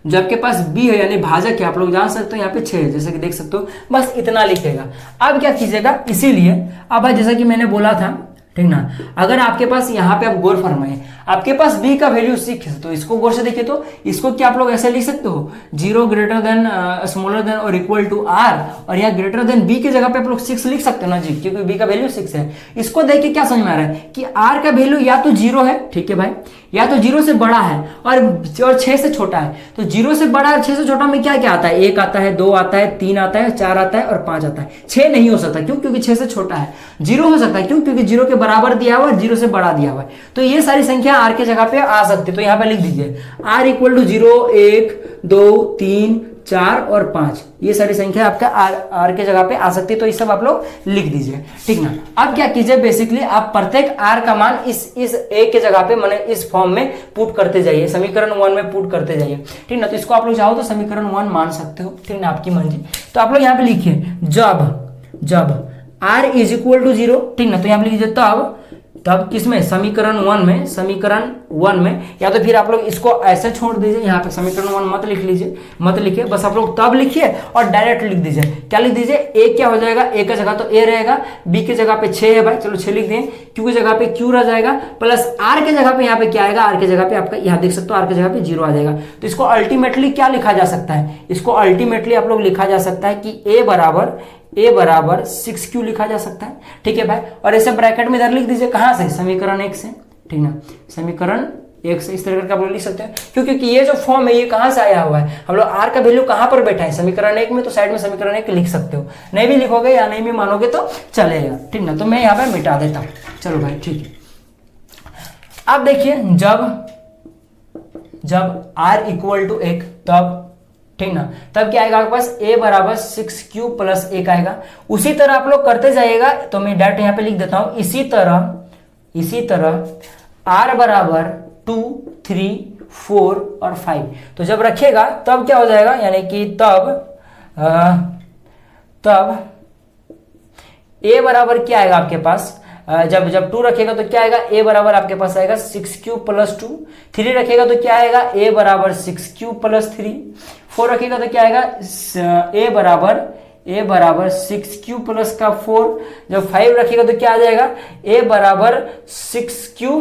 जो आपके पास बी है यानी भाजक है, आप लोग जान सकते हो यहाँ पे 6 है, जैसे कि देख सकते हो, बस इतना लिखेगा। अब क्या कीजिएगा, इसीलिए अब जैसा कि मैंने बोला था, ठीक ना, अगर आपके पास यहाँ पे आप गौर फरमाइए, आपके पास b का वैल्यू 6 है, तो इसको गौर से देखिए, तो इसको क्या आप लोग ऐसे लिख सकते हो, 0 ग्रेटर देन स्मॉलर देन और इक्वल टू r, और यहाँ ग्रेटर देन b की जगह पे आप लोग 6 लिख सकते हो ना जी, क्योंकि b का वैल्यू 6 है। इसको देख के क्या समझ में आ रहा है कि r का वैल्यू या तो 0 है, ठीक है भाई, या तो 0 से बड़ा है और 6 से छोटा है। तो 0 से बड़ा और 6 से छोटा में क्या क्या आता है, 1 आता है, 2 आता है, 3 आता है, 4 आता है और 5 आता है। 6 नहीं हो सकता, क्यों, क्योंकि 6 से छोटा है। 0 हो सकता है, क्यों, क्योंकि 0 के बराबर दिया हुआ है, 0 से बड़ा दिया हुआ है। तो ये सारी संख्या r के जगह पे आ सकती है, तो यहाँ पे लिख दीजिए r इक्वल टू 0, 1, 2, 3, 4 और 5, ये सारी संख्या आपका r के जगह पे आ सकती है, तो ये सब आप लोग लिख दीजिए, ठीक ना। अब क्या कीजिए, बेसिकली आप प्रत्येक r का मान इस a के जगह पे माने इस फॉर्म में पुट करते जाइए, समीकरण 1 में पुट करते जाइए, ठीक ना। तो इसको आप लोग चाहो तो समीकरण 1 मान सकते हो, ठीक ना, आपकी मर्जी। तो आप लोग यहाँ पे लिखिए जब r इज इक्वल टू 0, ठीक ना, तो यहाँ पे लिखिए तब किसमें, समीकरण 1 में, या तो फिर आप लोग इसको ऐसे छोड़ दीजिए, यहाँ पे समीकरण 1 मत लिखिए, बस आप लोग तब लिखिए और डायरेक्ट लिख दीजिए। क्या लिख दीजिए, a क्या हो जाएगा, a का जगह तो a रहेगा, b के जगह पे 6 है भाई, चलो 6 लिख दें, q के जगह पे q रह जाएगा, प्लस r के जगह पे यहाँ पे क्या आएगा, r के जगह पे आपका यहाँ देख सकते हो r के जगह पे 0 आ जाएगा। तो इसको अल्टीमेटली क्या लिखा जा सकता है, इसको अल्टीमेटली आप लोग लिखा जा सकता है कि a बराबर 6q लिखा जा सकता है, ठीक है भाई। और ऐसे ब्रैकेट में इधर लिख दीजिए, कहां से, समीकरण 1 से, ठीक ना, समीकरण 1 से इस तरह करके आप लोग लिख सकते हैं, क्योंकि ये जो फॉर्म है ये कहां से आया हुआ है, हम लोग r का वैल्यू कहां पर बैठा है, समीकरण 1 में, तो साइड में समीकरण 1 लिख सकते हो, नहीं भी लिखोगे या नहीं भी मानोगे तो चलेगा, ठीक ना। तो मैं यहाँ पे मिटा देता हूँ, चलो भाई ठीक है। अब देखिए जब r इक्वल टू 1 तब, ठीक ना, तब क्या आएगा आपके पास, a बराबर 6q प्लस 1 आएगा। उसी तरह आप लोग करते जाइएगा, तो मैं डायरेक्ट यहाँ पे लिख देता हूं, इसी तरह r बराबर 2, 3, 4 और 5, तो जब रखिएगा तब क्या हो जाएगा, यानी कि तब a बराबर क्या आएगा आपके पास, जब 2 रखेगा तो क्या आएगा, a बराबर आपके पास आएगा 6q प्लस 2, 3 रखेगा तो क्या आएगा, a बराबर 6q प्लस 3, 4 रखेगा तो क्या आएगा, a बराबर 6q प्लस का 4, जब 5 रखेगा तो क्या आ जाएगा, a बराबर 6q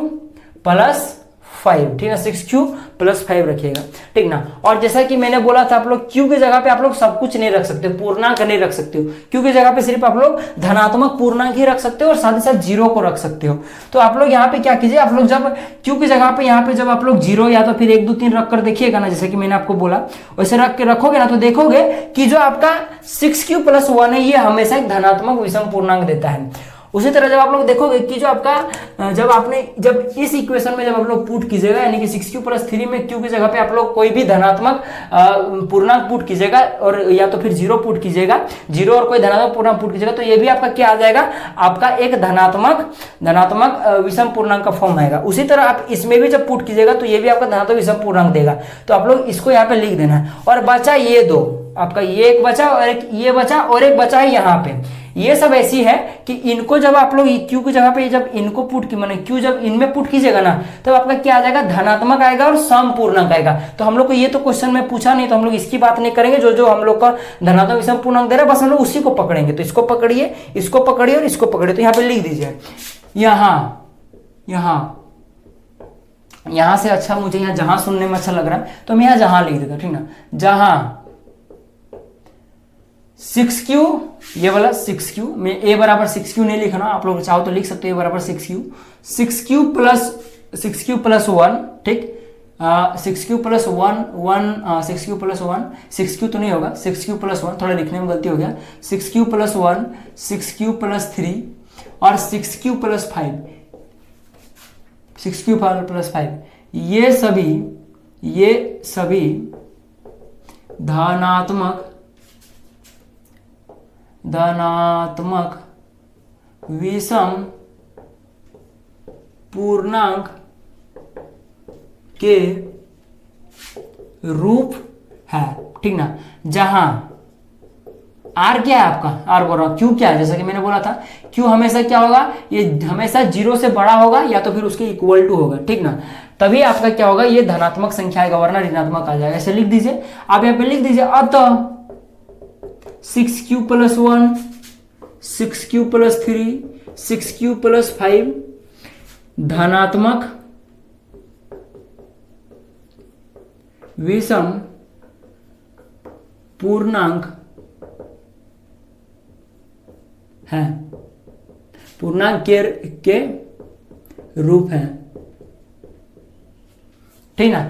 प्लस 5, ठीक है, 6q प्लस 5 रखिएगा, ठीक ना। और जैसा कि मैंने बोला था, आप लोग q की जगह पे आप लोग सब कुछ नहीं रख सकते, पूर्णांक नहीं रख सकते हो, q की जगह पे सिर्फ आप लोग धनात्मक पूर्णांक ही रख सकते हो और साथ ही साथ 0 को रख सकते हो। तो आप लोग यहाँ पे क्या कीजिए, आप लोग जब q की जगह पे यहाँ पे जब आप लोग 0 या तो फिर 1, 2, 3 रख कर देखिएगा ना, जैसे कि मैंने आपको बोला वैसे रख के रखोगे ना, तो देखोगे कि जो आपका 6q प्लस 1 है ये हमेशा एक धनात्मक विषम पूर्णांक देता है। उसी तरह जब आप लोग देखोगे कि जो आपका जब इस इक्वेशन में जब आप लोग पुट कीजिएगा, यानी कि 6q+3 में q की जगह पे आप लोग कोई भी धनात्मक पूर्णांक पुट कीजिएगा और या तो फिर 0 पुट कीजिएगा, 0 और कोई धनात्मक पूर्णांक पुट कीजिएगा, तो ये भी आपका क्या आ जाएगा, आपका एक धनात्मक विषम पूर्णांक का फॉर्म आएगा। उसी तरह आप इसमें भी जब पुट कीजिएगा तो ये भी आपका धनात्मक विषम पूर्णांक देगा। तो आप लोग इसको यहाँ पे लिख देना है। और बचा ये दो, आपका ये एक बचा और एक ये बचा और एक बचा है यहाँ पे। ये सब ऐसी है कि इनको जब आप लोग क्यू की जगह पे जब इनको पुट की माने क्यू जब इनमें पुट कीजिएगा ना, तब आपका क्या आ जाएगा, धनात्मक आएगा और सम पूर्णांक आएगा। तो हम लोग को ये तो क्वेश्चन में पूछा नहीं, तो हम लोग इसकी बात नहीं करेंगे। जो जो हम लोग का धनात्मक विषम पूर्णांक दे रहा है बस हम लोग उसी को पकड़ेंगे। तो इसको पकड़िए, इसको पकड़िए और इसको पकड़िए। तो यहाँ पे लिख दीजिए, यहां से अच्छा, मुझे यहाँ जहां सुनने में अच्छा लग रहा है तो मैं यहाँ जहां लिख देगा, ठीक ना। जहां 6q, ये वाला 6q में a बराबर 6q नहीं लिखना, आप लोग चाहो तो लिख सकते हो a बराबर 6q, 6q प्लस 1, ठीक, 6q plus 1, 6q plus 1, 6q तो नहीं होगा, 6q प्लस 1, थोड़ा लिखने में गलती हो गया, 6q प्लस 1, 6q प्लस 3 और 6q प्लस 5, 6q प्लस 5, ये सभी धनात्मक विषम पूर्णांक के रूप है, ठीक ना। जहां आर क्या है आपका, आर बोल रहा हूं, क्यू क्या है, जैसा कि मैंने बोला था क्यू हमेशा क्या होगा, ये हमेशा 0 से बड़ा होगा या तो फिर उसके इक्वल टू होगा, ठीक ना। तभी आपका क्या होगा, ये धनात्मक संख्या आएगा, वरना ऋणात्मक आ जाएगा। ऐसे लिख दीजिए, आप यहाँ पे लिख दीजिए, अतः 6q plus 1, 6q plus 3, 6q plus 5 धनात्मक विषम पूर्णांक है, पूर्णांक के रूप है, ठीक ना।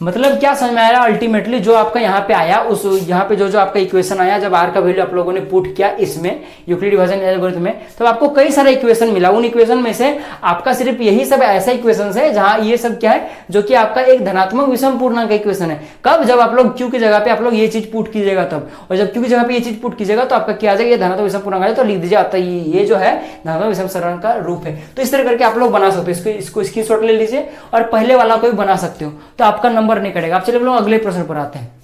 मतलब क्या समझ में आया, अल्टीमेटली जो आपका यहाँ पे आया, उस यहाँ पे जो आपका इक्वेशन आया, जब आर का वैल्यू आप लोगों ने पुट किया इसमें यूक्लिड डिवीजन एल्गोरिथम में, तो आपको कई सारा इक्वेशन मिला। उन इक्वेशन में से आपका सिर्फ यही सब ऐसा इक्वेशन है जहां ये सब क्या है, जो कि आपका एक धनात्मक विषम पूर्णांक का इक्वेशन है। कब, जब आप लोग क्यू की जगह पे आप लोग ये चीज पुट कीजिएगा तब, और जब क्यू की जगह पे ये चीज पुट कीजिएगा तो आपका क्या आ जाएगा, ये धनात्मक विषम पूर्णांक आ जाए। तो लिख दीजिए आता ये जो है धनात्मक विषम पूर्णांक का रूप है। तो इस तरह करके आप लोग बना सकते हो, इसको स्क्रीनशॉट ले लीजिए और पहले वाला को भी बना सकते हो, तो आपका नंबर नहीं कटेगा। आप चलिए लोग अगले प्रश्न पर आते हैं।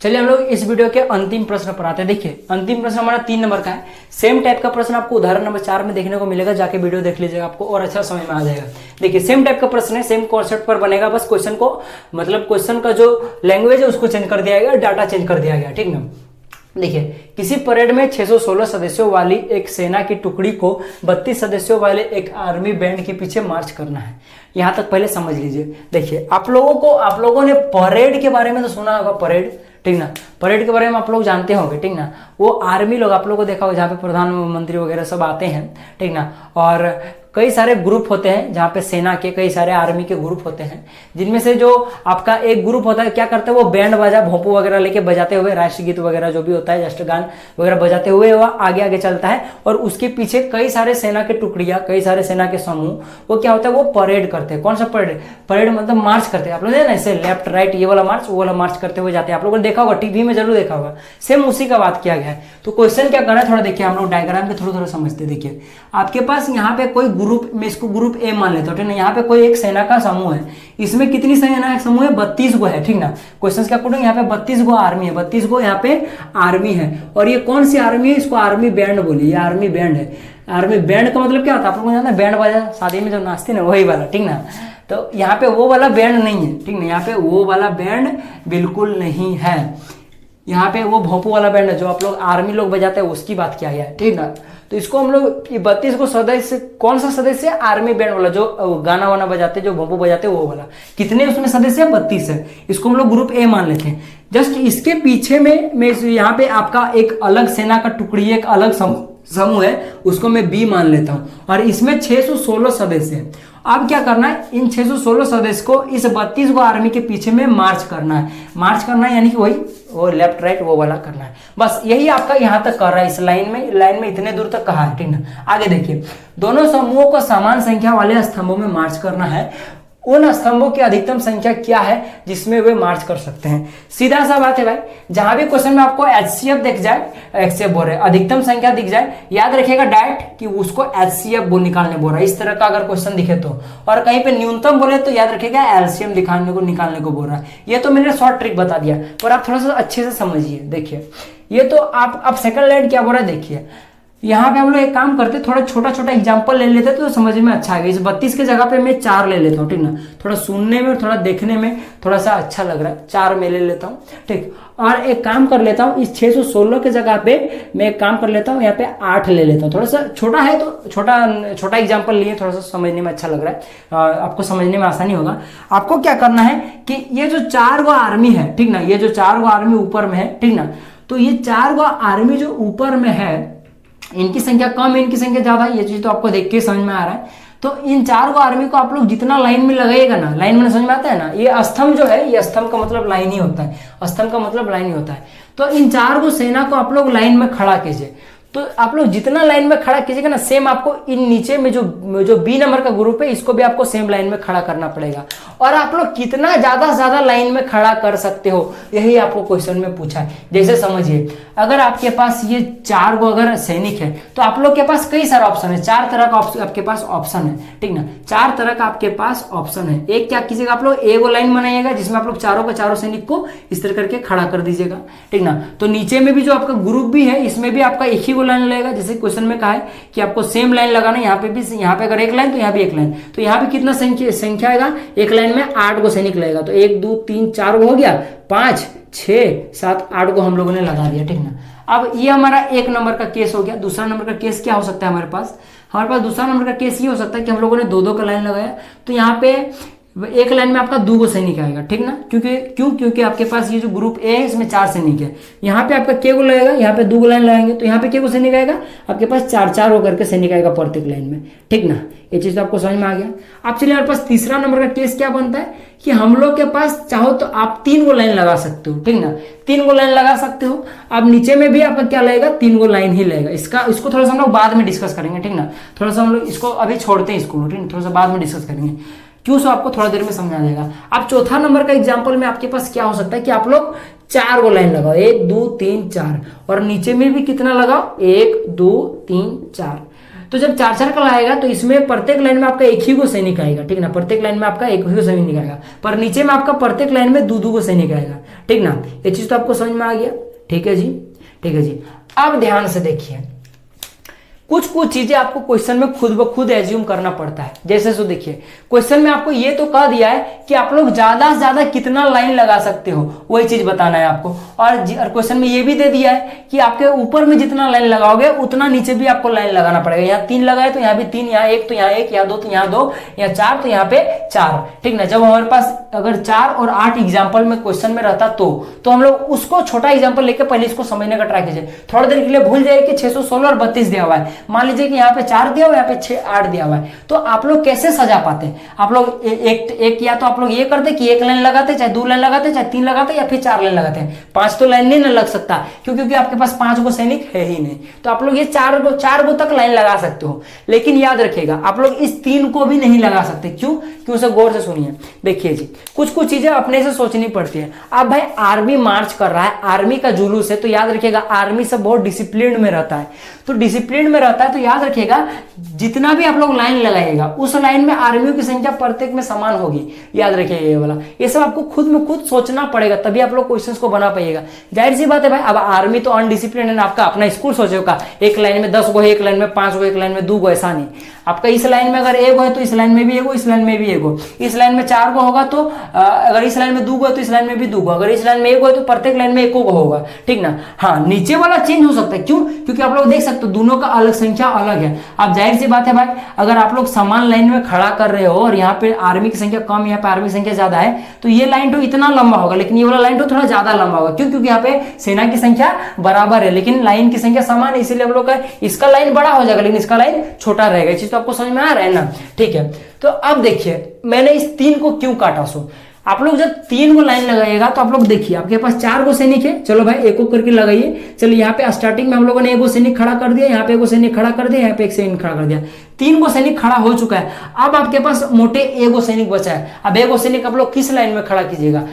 चलिए हम लोग इस वीडियो के अंतिम प्रश्न पर आते हैं। देखिए अंतिम प्रश्न हमारा 3 नंबर का है। सेम टाइप का प्रश्न आपको उदाहरण नंबर 4 में देखने को मिलेगा, जाके वीडियो देख लीजिएगा, आपको और अच्छा समझ में आ जाएगा। देखिए सेम टाइप का प्रश्न है, सेम कॉन्सेप्ट पर बनेगा, बस क्वेश्चन को मतलब क्वेश्चन का जो लैंग्वेज है उसको चेंज कर दिया गया, डाटा चेंज कर दिया गया, ठीक ना। देखिए किसी परेड में 616 सदस्यों वाली एक सेना की टुकड़ी को 32 सदस्यों वाले एक आर्मी बैंड के पीछे मार्च करना है। यहां तक पहले समझ लीजिए। देखिए आप लोगों ने परेड के बारे में तो सुना होगा, परेड, ठीक ना। परेड के बारे में आप लोग जानते होंगे, ठीक ना। वो आर्मी लोग आप लोगों को देखा होगा जहाँ पे प्रधानमंत्री वगैरह सब आते हैं, ठीक ना। और कई सारे ग्रुप होते हैं जहाँ पे सेना के कई सारे आर्मी के ग्रुप होते हैं, जिनमें से जो आपका एक ग्रुप होता है क्या करते हैं, वो बैंड बाजा भोंपू वगैरह लेके बजाते हुए राष्ट्रगीत वगैरह जो भी होता है, राष्ट्रगान वगैरह बजाते हुए वह आगे आगे चलता है। और उसके पीछे कई सारे सेना के टुकड़ियां, कई सारे सेना के समूह, वो क्या होता है, वो परेड करते हैं। कौन सा परेड, परेड मतलब मार्च करते हैं। आप लोग ना ऐसे लेफ्ट राइट ये वाला मार्च वो वाला मार्च करते हुए जाते हैं। आप लोगों ने देखा होगा, टीवी में जरूर देखा होगा, सेम उसी का बात किया गया है। तो क्वेश्चन क्या करना है, थोड़ा देखिए, हम लोग डायग्राम के थोड़ा समझते। देखिए आपके पास यहाँ पे कोई ग्रुप, मैं इसको ग्रुप ए मान लेता हूं, ठीक ना। यहाँ पे कोई एक सेना का समूह है, इसमें कितनी सेना का समूह है, 32 गो है, ठीक ना। क्वेश्चन क्या पूछेंगे, यहाँ पे 32 गो आर्मी है, 32 गो यहाँ पे आर्मी है। और ये कौन सी आर्मी है, इसको आर्मी बैंड बोली, ये आर्मी बैंड है। आर्मी बैंड का मतलब क्या होता है, आप लोगों को जानते हैं, बैंड बाजा शादी में जो नाचते ना, वही वाला, ठीक ना। तो यहाँ पे वो वाला बैंड नहीं है, ठीक ना। यहाँ पे वो वाला बैंड बिल्कुल नहीं है। यहाँ पे वो भोंपू वाला बैंड है जो आप लोग आर्मी लोग बजाते हैं, उसकी बात किया गया है, ठीक ना। तो इसको हम लोग 32 को सदस्य, कौन सा सदस्य, आर्मी बैंड वाला जो गाना वाना बजाते, जो भोंपू बजाते, वो वाला। कितने उसमें सदस्य है, 32 है। इसको हम लोग ग्रुप ए मान लेते हैं। जस्ट इसके पीछे में मैं यहाँ पे आपका एक अलग सेना का टुकड़ी, एक अलग समूह है, उसको मैं बी मान लेता हूँ। और इसमें 616 सदस्य है। अब क्या करना है, इन 616 सदस्य को इस 32 गो आर्मी के पीछे में मार्च करना है। मार्च करना है यानी कि वही वो लेफ्ट राइट वो वाला करना है। बस यही आपका यहाँ तक कर रहा है, इस लाइन में इतने दूर तक कहा है, ठीक ना। आगे देखिए, दोनों समूहों को समान संख्या वाले स्तंभों में मार्च करना है। उन स्तंभों की अधिकतम संख्या क्या है जिसमें वे मार्च कर सकते हैं। सीधा सा बात है भाई, जहां भी क्वेश्चन में आपको एचसीएफ दिख जाए, एचसीएफ बोल रहे अधिकतम संख्या दिख जाए, याद रखिएगा डायरेक्ट कि उसको एचसीएफ निकालने बोल रहा है। इस तरह का अगर क्वेश्चन दिखे तो, और कहीं पे न्यूनतम बोले तो याद रखिएगा एलसीएम निकालने को बोल रहा है। ये तो मैंने शॉर्ट ट्रिक बता दिया, पर आप थोड़ा सा अच्छे से समझिए। देखिए ये तो आप सेकंड लाइन क्या बोल रहा है, देखिए यहाँ पे हम लोग एक काम करते, थोड़ा छोटा छोटा एग्जांपल ले लेते तो समझ में अच्छा आएगा। इस 32 के जगह पे मैं 4 ले लेता हूँ, ठीक ना। थोड़ा सुनने में थोड़ा देखने में थोड़ा सा अच्छा लग रहा है, 4 में ले लेता हूँ, ठीक। और एक काम कर लेता हूँ, इस 616 के जगह पे मैं एक काम कर लेता हूँ, यहाँ पे 8 ले लेता हूँ। थोड़ा सा छोटा है तो छोटा एग्जाम्पल लिए, थोड़ा सा समझने में अच्छा लग रहा है, आपको समझने में आसानी होगा। आपको क्या करना है कि ये जो 4 गो आर्मी है, ठीक ना, ये जो 4 गो आर्मी ऊपर में है, ठीक ना, तो ये 4 गो आर्मी जो ऊपर में है, इनकी संख्या कम है, इनकी संख्या ज्यादा है, ये चीज तो आपको देख के समझ में आ रहा है। तो इन 4 गो आर्मी को आप लोग जितना लाइन में लगाइएगा ना, लाइन में समझ में आता है ना, ये स्तंभ जो है, ये स्तंभ का मतलब लाइन ही होता है, स्तंभ का मतलब लाइन ही होता है। तो इन 4 गो सेना को आप लोग लाइन में खड़ा कीजिए। तो आप लोग जितना लाइन में खड़ा कीजिएगा ना, सेम आपको इन नीचे में जो बी नंबर का ग्रुप है, इसको भी आपको सेम लाइन में खड़ा करना पड़ेगा। और आप लोग कितना ज्यादा से ज्यादा लाइन में खड़ा कर सकते हो, यही आपको क्वेश्चन में पूछा है। जैसे समझिए, अगर आपके पास ये 4 गो अगर सैनिक है, तो आप लोग के पास कई सारा ऑप्शन है, 4 तरह का आपके पास ऑप्शन है, ठीक ना। 4 तरह का आपके पास ऑप्शन है। एक क्या कीजिएगा, आप लोग एक लाइन बनाइएगा जिसमें आप लोग चारों के चारों सैनिक को इस तरह करके खड़ा कर दीजिएगा, ठीक ना। तो नीचे में भी जो आपका ग्रुप भी है, इसमें भी आपका एक ही लाइन लगेगा। जैसे क्वेश्चन में कहा है कि आपको सेम लाइन लगाना है, यहाँ पे भी, यहाँ पे अगर एक लाइन तो यहाँ भी एक लाइन, तो यहाँ पे कितना संख्या आएगा, एक लाइन में 8 गो सैनिक लगेगा। तो 1 2 3 4 गो हो गया, 5 6 7 8 गो हम लोगों ने लगा दिया, ठीक ना। अब ये हमारा एक नंबर का केस हो गया। दूसरा नंबर का केस क्या हो सकता है हमारे पास दूसरा नंबर का केस ये हो सकता है कि हम लोगों ने 2-2 का लाइन लगाया, तो यहाँ पे एक लाइन में आपका 2 गो सैनिक आएगा, ठीक ना। क्योंकि आपके पास ये जो ग्रुप ए है, इसमें 4 सैनिक है। यहाँ पे आपका के गो लगेगा, यहाँ पे 2 गो लाइन लगाएंगे, तो यहाँ पे के गो सैनिक आएगा, आपके पास 4-4 होकर के सैनिक आएगा प्रत्येक लाइन में, ठीक ना। ये चीज तो आपको समझ में आ गया। अब चलिए हमारे पास तीसरा नंबर का केस क्या बनता है कि हम लोग के पास चाहो तो आप 3 गो लाइन लगा सकते हो, ठीक ना। 3 गो लाइन लगा सकते हो। अब नीचे में भी आपका क्या लगेगा, 3 गो लाइन ही लगेगा। इसको थोड़ा सा हम लोग बाद में डिस्कस करेंगे, ठीक ना। थोड़ा सा हम लोग इसको अभी छोड़ते हैं, इसको, ठीक ना, थोड़ा सा बाद में डिस्कस करेंगे, क्यों, सो आपको थोड़ा देर में समझ आ जाएगा। अब चौथा नंबर का एग्जांपल में आपके पास क्या हो सकता है कि आप लोग 4 गो लाइन लगाओ, 1 2 3 4, और नीचे में भी कितना लगाओ, 1 2 3 4। तो जब 4-4 का आएगा तो इसमें प्रत्येक लाइन में आपका एक ही गो सैनिक आएगा, ठीक ना। प्रत्येक लाइन में आपका एक ही गो सैनिक आएगा, पर नीचे में आपका प्रत्येक लाइन में 2-2 गो सैनिक आएगा, ठीक ना। ये चीज तो आपको समझ में आ गया, ठीक है जी, ठीक है जी। अब ध्यान से देखिए, कुछ चीजें आपको क्वेश्चन में खुद ब खुद एज्यूम करना पड़ता है। जैसे सो देखिए, क्वेश्चन में आपको ये तो कह दिया है कि आप लोग ज्यादा से ज्यादा कितना लाइन लगा सकते हो, वही चीज बताना है आपको। और क्वेश्चन में ये भी दे दिया है कि आपके ऊपर में जितना लाइन लगाओगे उतना नीचे भी आपको लाइन लगाना पड़ेगा। यहाँ 3 लगाए तो यहाँ भी 3, यहाँ 1 तो यहाँ 1, यहाँ 2 तो यहाँ 2, यहाँ 4 तो यहाँ पे 4, ठीक ना। जब हमारे पास अगर 4 और 8 एग्जाम्पल में क्वेश्चन में रहता तो हम लोग उसको छोटा एग्जाम्पल लेकर पहले इसको समझने का ट्राई कीजिए। थोड़ी देर के लिए भूल जाए कि 616 और 32 दिया हुआ है, मान लीजिए कि यहाँ पे 4 दिया हुआ है, यहाँ पे 6 8 दिया हुआ है, तो आप लोग कैसे सजा पाते हैं। आप लोग एक या तो आप लोग ये करते कि 1 लाइन लगाते, चाहे 2 लाइन लगाते, चाहे 3 लगाते, या फिर 4 लाइन लगाते हैं। 5 तो लाइन नहीं ना लग सकता, क्योंकि आपके पास 5 गो सैनिक है ही नहीं। तो आप लोग ये 4 गो तक लाइन लगा सकते हो, लेकिन याद रखिएगा आप लोग इस 3 को भी नहीं लगा सकते। क्यों? उसे गौर से सुनिए। देखिए जी, कुछ चीजें अपने से सोचनी पड़ती है। अब भाई आर्मी मार्च कर रहा है, आर्मी का जुलूस है, तो याद रखिएगा आर्मी सब बहुत डिसिप्लिन में रहता है। तो डिसिप्लिन में रहता है तो याद रखिएगा जितना भी आप लोग लाइन लगाइएगा उस लाइन में आर्मियों की संख्या प्रत्येक में समान होगी। याद रखिएगा ये वाला, ये सब आपको खुद में खुद सोचना पड़ेगा, तभी आप लोग क्वेश्चंस को बना पाइएगा। जाहिर सी बात है भाई, अब आर्मी तो अनडिसिप्लिन है ना, आपका अपना स्कूल सोचेगा, एक लाइन में 10 गो है, एक लाइन में 5 गो, एक लाइन में 2 गो, ऐसा नहीं। आपका इस लाइन में अगर 1 गो है तो इस लाइन में भी 1 गो, इस लाइन में भी 1 गो, इस लाइन में 4 गो होगा तो अगर इस लाइन में 2 गो है तो इस लाइन में भी 2 गो, अगर इस लाइन में 1 गो है तो प्रत्येक लाइन में 1 गो होगा, ठीक ना। हाँ, नीचे वाला चेंज हो सकता है। क्यों? क्योंकि आप लोग देख सकते हो दोनों का अलग संख्या अलग है। अब जाहिर सी बात है भाई, अगर आप लोग समान लाइन में खड़ा कर रहे हो और यहाँ पे आर्मी की संख्या कम, यहाँ पे आर्मी की संख्या ज्यादा है, तो ये लाइन तो इतना लंबा होगा, लेकिन ये वाला लाइन तो थोड़ा ज्यादा लंबा होगा। क्यों? क्योंकि यहाँ पे सेना की संख्या बराबर है लेकिन लाइन की संख्या समान है, इसीलिए हम लोग का इसका लाइन बड़ा हो जाएगा लेकिन इसका लाइन छोटा रहेगा। ये चीज तो आपको समझ में आ रहा है ना? ठीक है, तो अब देखिए मैंने इस 3 को क्यों काटा। सो आप लोग जब 3 को लाइन लगाइएगा तो आप लोग देखिए आपके पास 4 गो सैनिक है। चलो भाई एक करके लगाइए। चलो यहाँ पे स्टार्टिंग में हम लोगों ने एगो सैनिक खड़ा कर दिया, यहाँ पे एगो सैनिक खड़ा कर दिया, यहाँ पे एक सैनिक खड़ा कर दिया, 3 गो सैनिक खड़ा हो चुका है। अब आपके पास मोटे एगो सैनिक बचा है। अब एगो सैनिक आप लोग किस लाइन में खड़ा कीजिएगा?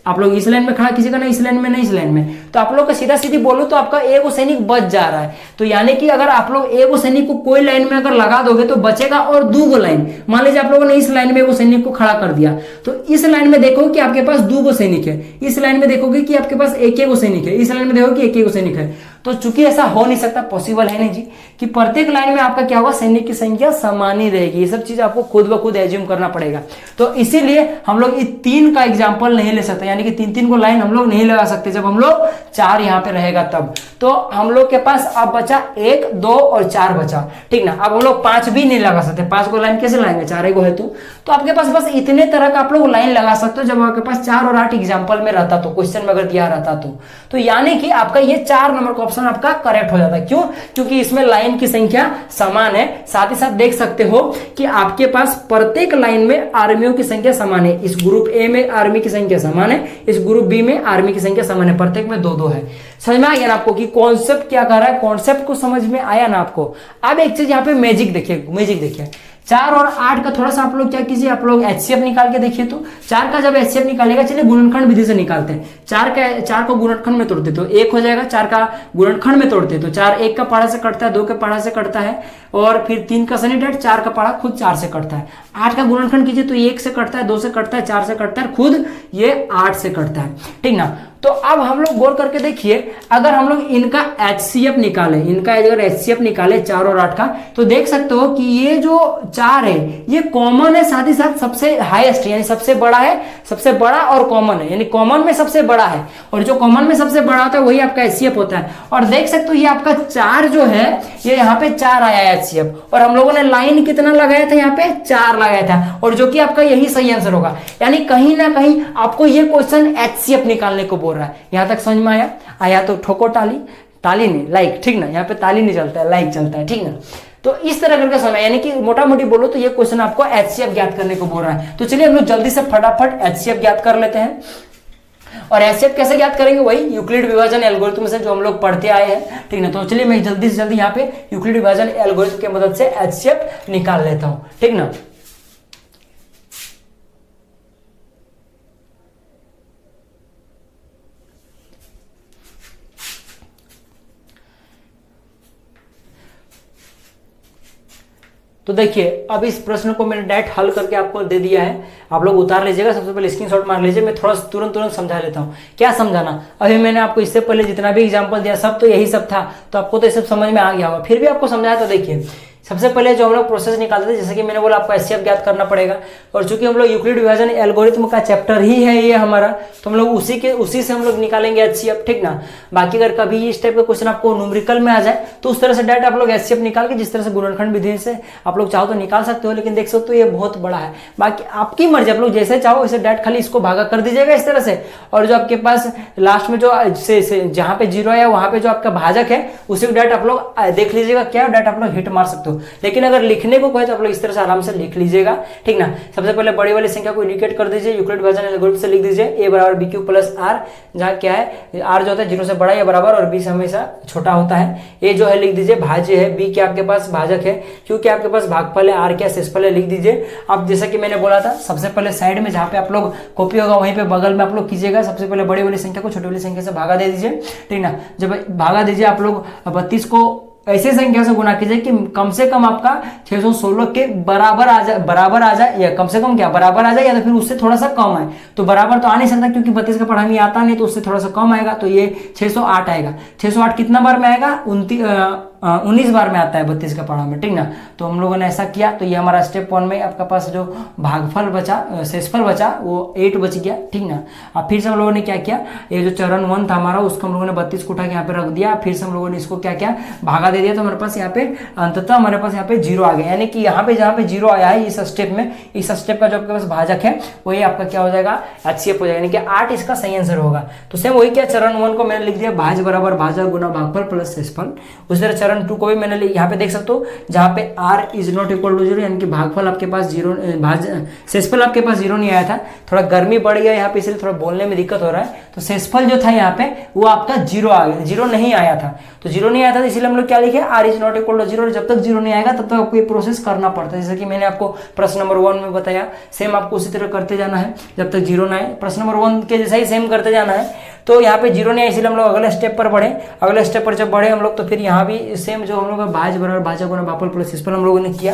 आप लोग इस लाइन में खड़ा कीजिएगा ना, इस लाइन में, ना इस लाइन में। तो आप लोग का सीधा सीधी बोलो तो आपका एगो सैनिक बच जा रहा है। तो यानी कि अगर आप लोग एगो सैनिक को कोई लाइन में अगर लगा दोगे तो बचेगा और 2 गो लाइन। मान लीजिए आप लोगों ने इस लाइन में एगो सैनिक को खड़ा कर दिया, तो इस लाइन में देखो कि आपके पास 2 गो सैनिक है, इस लाइन में देखोगे कि आपके पास एक गो सैनिक है, इस लाइन में देखोगे कि एक गो सैनिक है। तो चूंकि ऐसा हो नहीं सकता, पॉसिबल है नहीं जी कि प्रत्येक लाइन में आपका क्या होगा, सैनिक की संख्या समान ही रहेगी। ये सब चीज आपको खुद ब खुद एज्यूम करना पड़ेगा। तो इसीलिए हम लोग इस 3 का एग्जाम्पल नहीं ले सकते, यानी कि 3-3 को लाइन हम लोग नहीं लगा सकते। जब हम लोग 4 यहाँ पे रहेगा तब, तो हम लोग के पास अब बचा 1, 2 और 4 बचा, ठीक ना। अब हम लोग 5 भी नहीं लगा सकते, 5 को लाइन कैसे लगाएंगे, 4 को है तो आपके पास बस इतने तरह का आप लोग लाइन लगा सकते हो जब आपके पास 4 और 8 एग्जाम्पल में रहता, तो क्वेश्चन में अगर दिया रहता तो यानी कि आपका ये 4 नंबर का ऑप्शन आपका करेक्ट हो जाता है। क्यों? क्योंकि इसमें लाइन की संख्या समान है। साथ ही साथ देख सकते हो कि आपके पास प्रत्येक लाइन में आर्मियों की संख्या समान है। इस ग्रुप ए में आर्मी की संख्या समान है, इस ग्रुप बी में आर्मी की संख्या समान है, प्रत्येक में 2-2 है। समझ में आ गया ना आपको कि कॉन्सेप्ट क्या कर रहा है? कॉन्सेप्ट को समझ में आया ना आपको? अब एक चीज यहाँ पे मैजिक देखिए, मैजिक देखिए। 4 और 8 का थोड़ा सा आप लोग क्या कीजिए, आप लोग एचसीएफ निकाल के देखिए। तो 4 का जब एचसीएफ निकालेगा, चलिए गुणनखंड विधि से निकालते हैं। 4 को गुणनखंड में तोड़ते तो 1 हो जाएगा। 4 का गुणनखंड में तोड़ते तो 4 1 का पहाड़ा से कटता है, 2 के पहाड़ा से कटता है, और फिर 3 का सनी डेट, 4 का पहाड़ा खुद 4 से कटता है। 8 का गुणनखंड कीजिए तो 1 से कटता है, 2 से कटता है, 4 से कटता है, खुद ये 8 से कटता है, ठीक ना। तो अब हम लोग गौर करके देखिए, अगर हम लोग इनका एचसीएफ निकाले, इनका अगर एचसीएफ निकाले 4 और 8 का, तो देख सकते हो कि ये जो 4 है ये कॉमन है, साथ ही साथ सबसे हाईएस्ट यानी सबसे बड़ा है, सबसे बड़ा और कॉमन है, यानी कॉमन में सबसे बड़ा है, और जो कॉमन में सबसे बड़ा होता है वही आपका एचसीएफ होता है। और देख सकते हो ये आपका 4 जो है ये यहाँ पे 4 आया है एचसीएफ, और हम लोगों ने लाइन कितना लगाया था, यहाँ पे 4 लगाया था, और जो कि आपका यही सही आंसर होगा। यानी कहीं ना कहीं आपको ये क्वेश्चन एचसीएफ निकालने को बोल रहा है। यहां तक समझ में आया तो ठोको ताली, ताली नहीं लाइक, ठीक ना। यहाँ पे ताली नहीं चलता है, लाइक चलता है, ठीक ना। तो इस तरह करके समय, यानी कि मोटा मोटी बोलो तो ये क्वेश्चन आपको एचसीएफ ज्ञात करने को बोल रहा है। तो चलिए हम लोग जल्दी से फटाफट एचसीएफ ज्ञात कर लेते हैं। और एचसीएफ कैसे ज्ञात करेंगे, वही यूक्लिड विभाजन एल्गोरिथम से जो हम लोग पढ़ते आए हैं, ठीक ना। तो चलिए मैं जल्दी से जल्दी यहाँ पे यूक्लिड विभाजन एल्गोरिथम की मदद से एचसीएफ निकाल लेता हूं, ठीक ना। तो देखिए अब इस प्रश्न को मैंने डायरेक्ट हल करके आपको दे दिया है, आप लोग उतार लीजिएगा। सबसे पहले स्क्रीनशॉट मार लीजिए, मैं थोड़ा तुरंत समझा लेता हूँ। क्या समझाना, अभी मैंने आपको इससे पहले जितना भी एग्जांपल दिया सब तो यही सब था, तो आपको तो ये सब समझ में आ गया होगा। फिर भी आपको समझाया तो देखिए, सबसे पहले जो हम लोग प्रोसेस निकालते थे, जैसे कि मैंने बोला आपको एचसीएफ ज्ञात करना पड़ेगा, और चूंकि हम लोग यूक्लिड विभाजन एल्गोरिथम का चैप्टर ही है ये हमारा, तो हम लोग उसी से हम लोग निकालेंगे एचसीएफ, ठीक ना। बाकी अगर कभी इस टाइप का क्वेश्चन आपको न्यूमेरिकल में आ जाए तो उस तरह से डायरेक्ट आप लोग एचसीएफ निकाल के जिस तरह से गुणनखंड विधि से आप लोग चाहो तो निकाल सकते हो, लेकिन देख सकते हो ये बहुत बड़ा है। बाकी आपकी मर्जी, आप लोग जैसे चाहो वैसे डायरेक्ट खाली इसको भागा कर दीजिएगा इस तरह से, और जो आपके पास लास्ट में जो जहां पे 0 है वहां पे जो आपका भाजक है उसी को डायरेक्ट आप लोग देख लीजिएगा क्या, डायरेक्ट आप लोग हिट मार सकते हो। लेकिन अगर लिखने को कहे तो आप लोग इस तरह से आराम से लिख लीजिएगा, ठीक ना। सबसे पहले बड़ी वाली संख्या को इंडिकेट कर दीजिए, यूक्लिड विभाजन एल्गोरिथम से लिख दीजिए a बराबर बी क्यू प्लस आर, जहाँ क्या है r जो होता है 0 से बड़ा या बराबर और b से हमेशा छोटा होता है। a जो है लिख दीजिए भाज्य है, b क्या आपके पास भाजक है, क्योंकि आपके पास भागफल है, r क्या शेषफल है लिख दीजिए। अब जैसा कि मैंने बोला था, सबसे पहले साइड में जहाँ पे आप लोग कॉपी होगा वहीं पे बगल में आप लोग कीजिएगा, सबसे पहले बड़ी वाली संख्या को छोटी वाली संख्या से भागा दे दीजिए, ठीक ना। जब भागा दीजिए आप लोग 32 को ऐसे संख्या से गुना कीजिए कि कम से कम आपका 616 के बराबर आ जाए, या कम से कम क्या बराबर आ जाए, या तो फिर उससे थोड़ा सा कम है। तो बराबर तो आ नहीं सकता क्योंकि 32 का पढ़ा में आता नहीं, तो उससे थोड़ा सा कम आएगा, तो ये 608 आएगा। 608 कितना बार में आएगा, 19 बार में आता है 32 का पढ़ा में, ठीक ना। तो हम लोगों ने ऐसा किया, तो ये हमारा स्टेप 1 में आपका पास जो भागफल बचा, शेषफल बचा वो 8 बच गया, ठीक ना। अब फिर से हम लोगों ने क्या किया, ये जो चरण 1 था हमारा उसको हम लोगों ने 32 को उठा के यहाँ पे रख दिया, फिर से हम लोगों ने इसको क्या किया, भागा दे दिया, तो हमारे पास यहाँ पे अंततः हमारे पास यहाँ पे 0 आ गया। यानी कि यहाँ पे जहाँ पे 0 आया है इस स्टेप में, इस स्टेप का जो आपके पास भाजक है वही आपका क्या हो जाएगा, HCF हो जाएगा, यानी कि 8 इसका सही आंसर होगा। तो सेम वही क्या, चरण 1 को मैंने लिख दिया भाज्य बराबर भाजक गुना भागफल प्लस शेषफल। उसी तरह चरण 2 को भी मैंने यहाँ पे देख सकते हो, जहाँ पे r is not equal to 0, यानी कि भागफल आपके पास 0, शेषफल आपके पास 0 नहीं आया था, थोड़ा गर्मी बढ़ गया यहाँ पे इसलिए थोड़ा बोलने में दिक्कत हो रहा है। तो शेषफल जो था यहाँ पे वो आपका 0 आ गया, 0 नहीं आया था, तो 0 नहीं आया था, इसलिए हम लोग क्या लिखे, r is not equal to 0। जब तक 0 नहीं आएगा तब तक आपको ये प्रोसेस करना पड़ता है, जैसे कि मैंने आपको प्रश्न नंबर 1 में बताया, सेम आपको उसी तरह करते जाना है जब तक 0 ना आए। प्रश्न नंबर 1 के जैसा ही सेम करते जाना है। तो यहाँ पे 0 नहीं है इसलिए हम लोग अगले स्टेप पर बढ़े, अगले स्टेप पर जब बढ़े हम लोग तो फिर यहाँ भी सेम जो हम लोग भाज्य बराबर भाजक गुना भागफल प्लस शेषफल हम लोगों ने किया,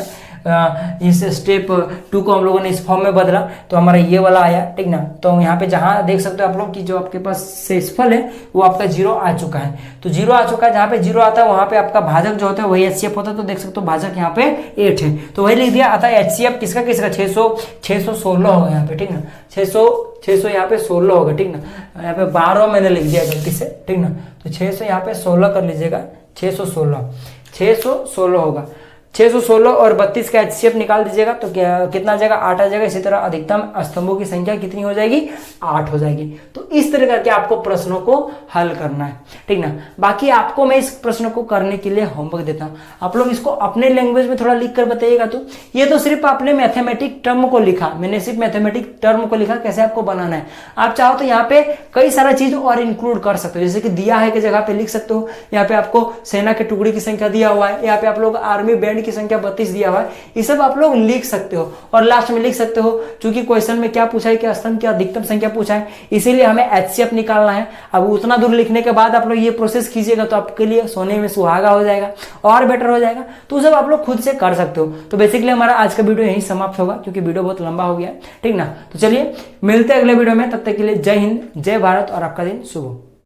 इस स्टेप 2 को हम लोगों ने इस फॉर्म में बदला, तो हमारा ये वाला आया, ठीक ना। तो यहाँ पे जहाँ देख सकते हो आप लोग कि जो आपके पास शेषफल है वो आपका 0 आ चुका है, तो 0 आ चुका है, जहाँ पे 0 आता है वहाँ पे आपका भाजक जो होता है वही HCF होता है। तो देख सकते हो भाजक यहाँ पे 8 है, तो वही लिख दिया, आता है HCF किसका किसका 616 होगा यहाँ पे, ठीक ना, 600 यहाँ पे 16 होगा, ठीक ना। यहाँ पे 12 मैंने लिख दिया गलती से, ठीक ना, तो 600 यहाँ पे 16 कर लीजिएगा, 616 होगा, 616 और 32 का HCF निकाल दीजिएगा तो क्या कितना आ जाएगा, 8 आ जाएगा। इसी तरह अधिकतम स्तंभों की संख्या कितनी हो जाएगी, 8 हो जाएगी। तो इस तरह करके आपको प्रश्नों को हल करना है, ठीक ना। बाकी आपको मैं इस प्रश्न को करने के लिए होमवर्क देता हूँ, आप लोग इसको अपने लैंग्वेज में थोड़ा लिख कर बताइएगा। तो ये तो सिर्फ आपने मैथमेटिक टर्म को लिखा, मैंने सिर्फ मैथमेटिक टर्म को लिखा, कैसे आपको बनाना है। आप चाहो तो यहाँ पे कई सारा चीज और इंक्लूड कर सकते हो, जैसे कि दिया है की जगह पे लिख सकते हो, यहाँ पे आपको सेना के टुकड़ी की संख्या दिया हुआ है, यहाँ पे आप लोग आर्मी बैंड की संख्या 32 दिया हुआ है, ये सब आप लोग लिख सकते हो। और लास्ट में लिख सकते हो क्योंकि क्वेश्चन में क्या पूछा है कि स्तंभ की अधिकतम संख्या पूछा है, इसीलिए हमें HCF निकालना है। अब उतना दूर लिखने के बाद आप लोग ये प्रोसेस कीजिएगा तो आपके लिए सोने में सुहागा हो जाएगा और बेटर हो जाएगा। तो सब आप लोग खुद से कर सकते हो। तो बेसिकली हमारा आज का वीडियो यहीं समाप्त होगा क्योंकि वीडियो बहुत लंबा हो गया है, ठीक ना। तो चलिए मिलते हैं अगले वीडियो में, तब तक के लिए जय हिंद, जय भारत और आपका दिन शुभ हो।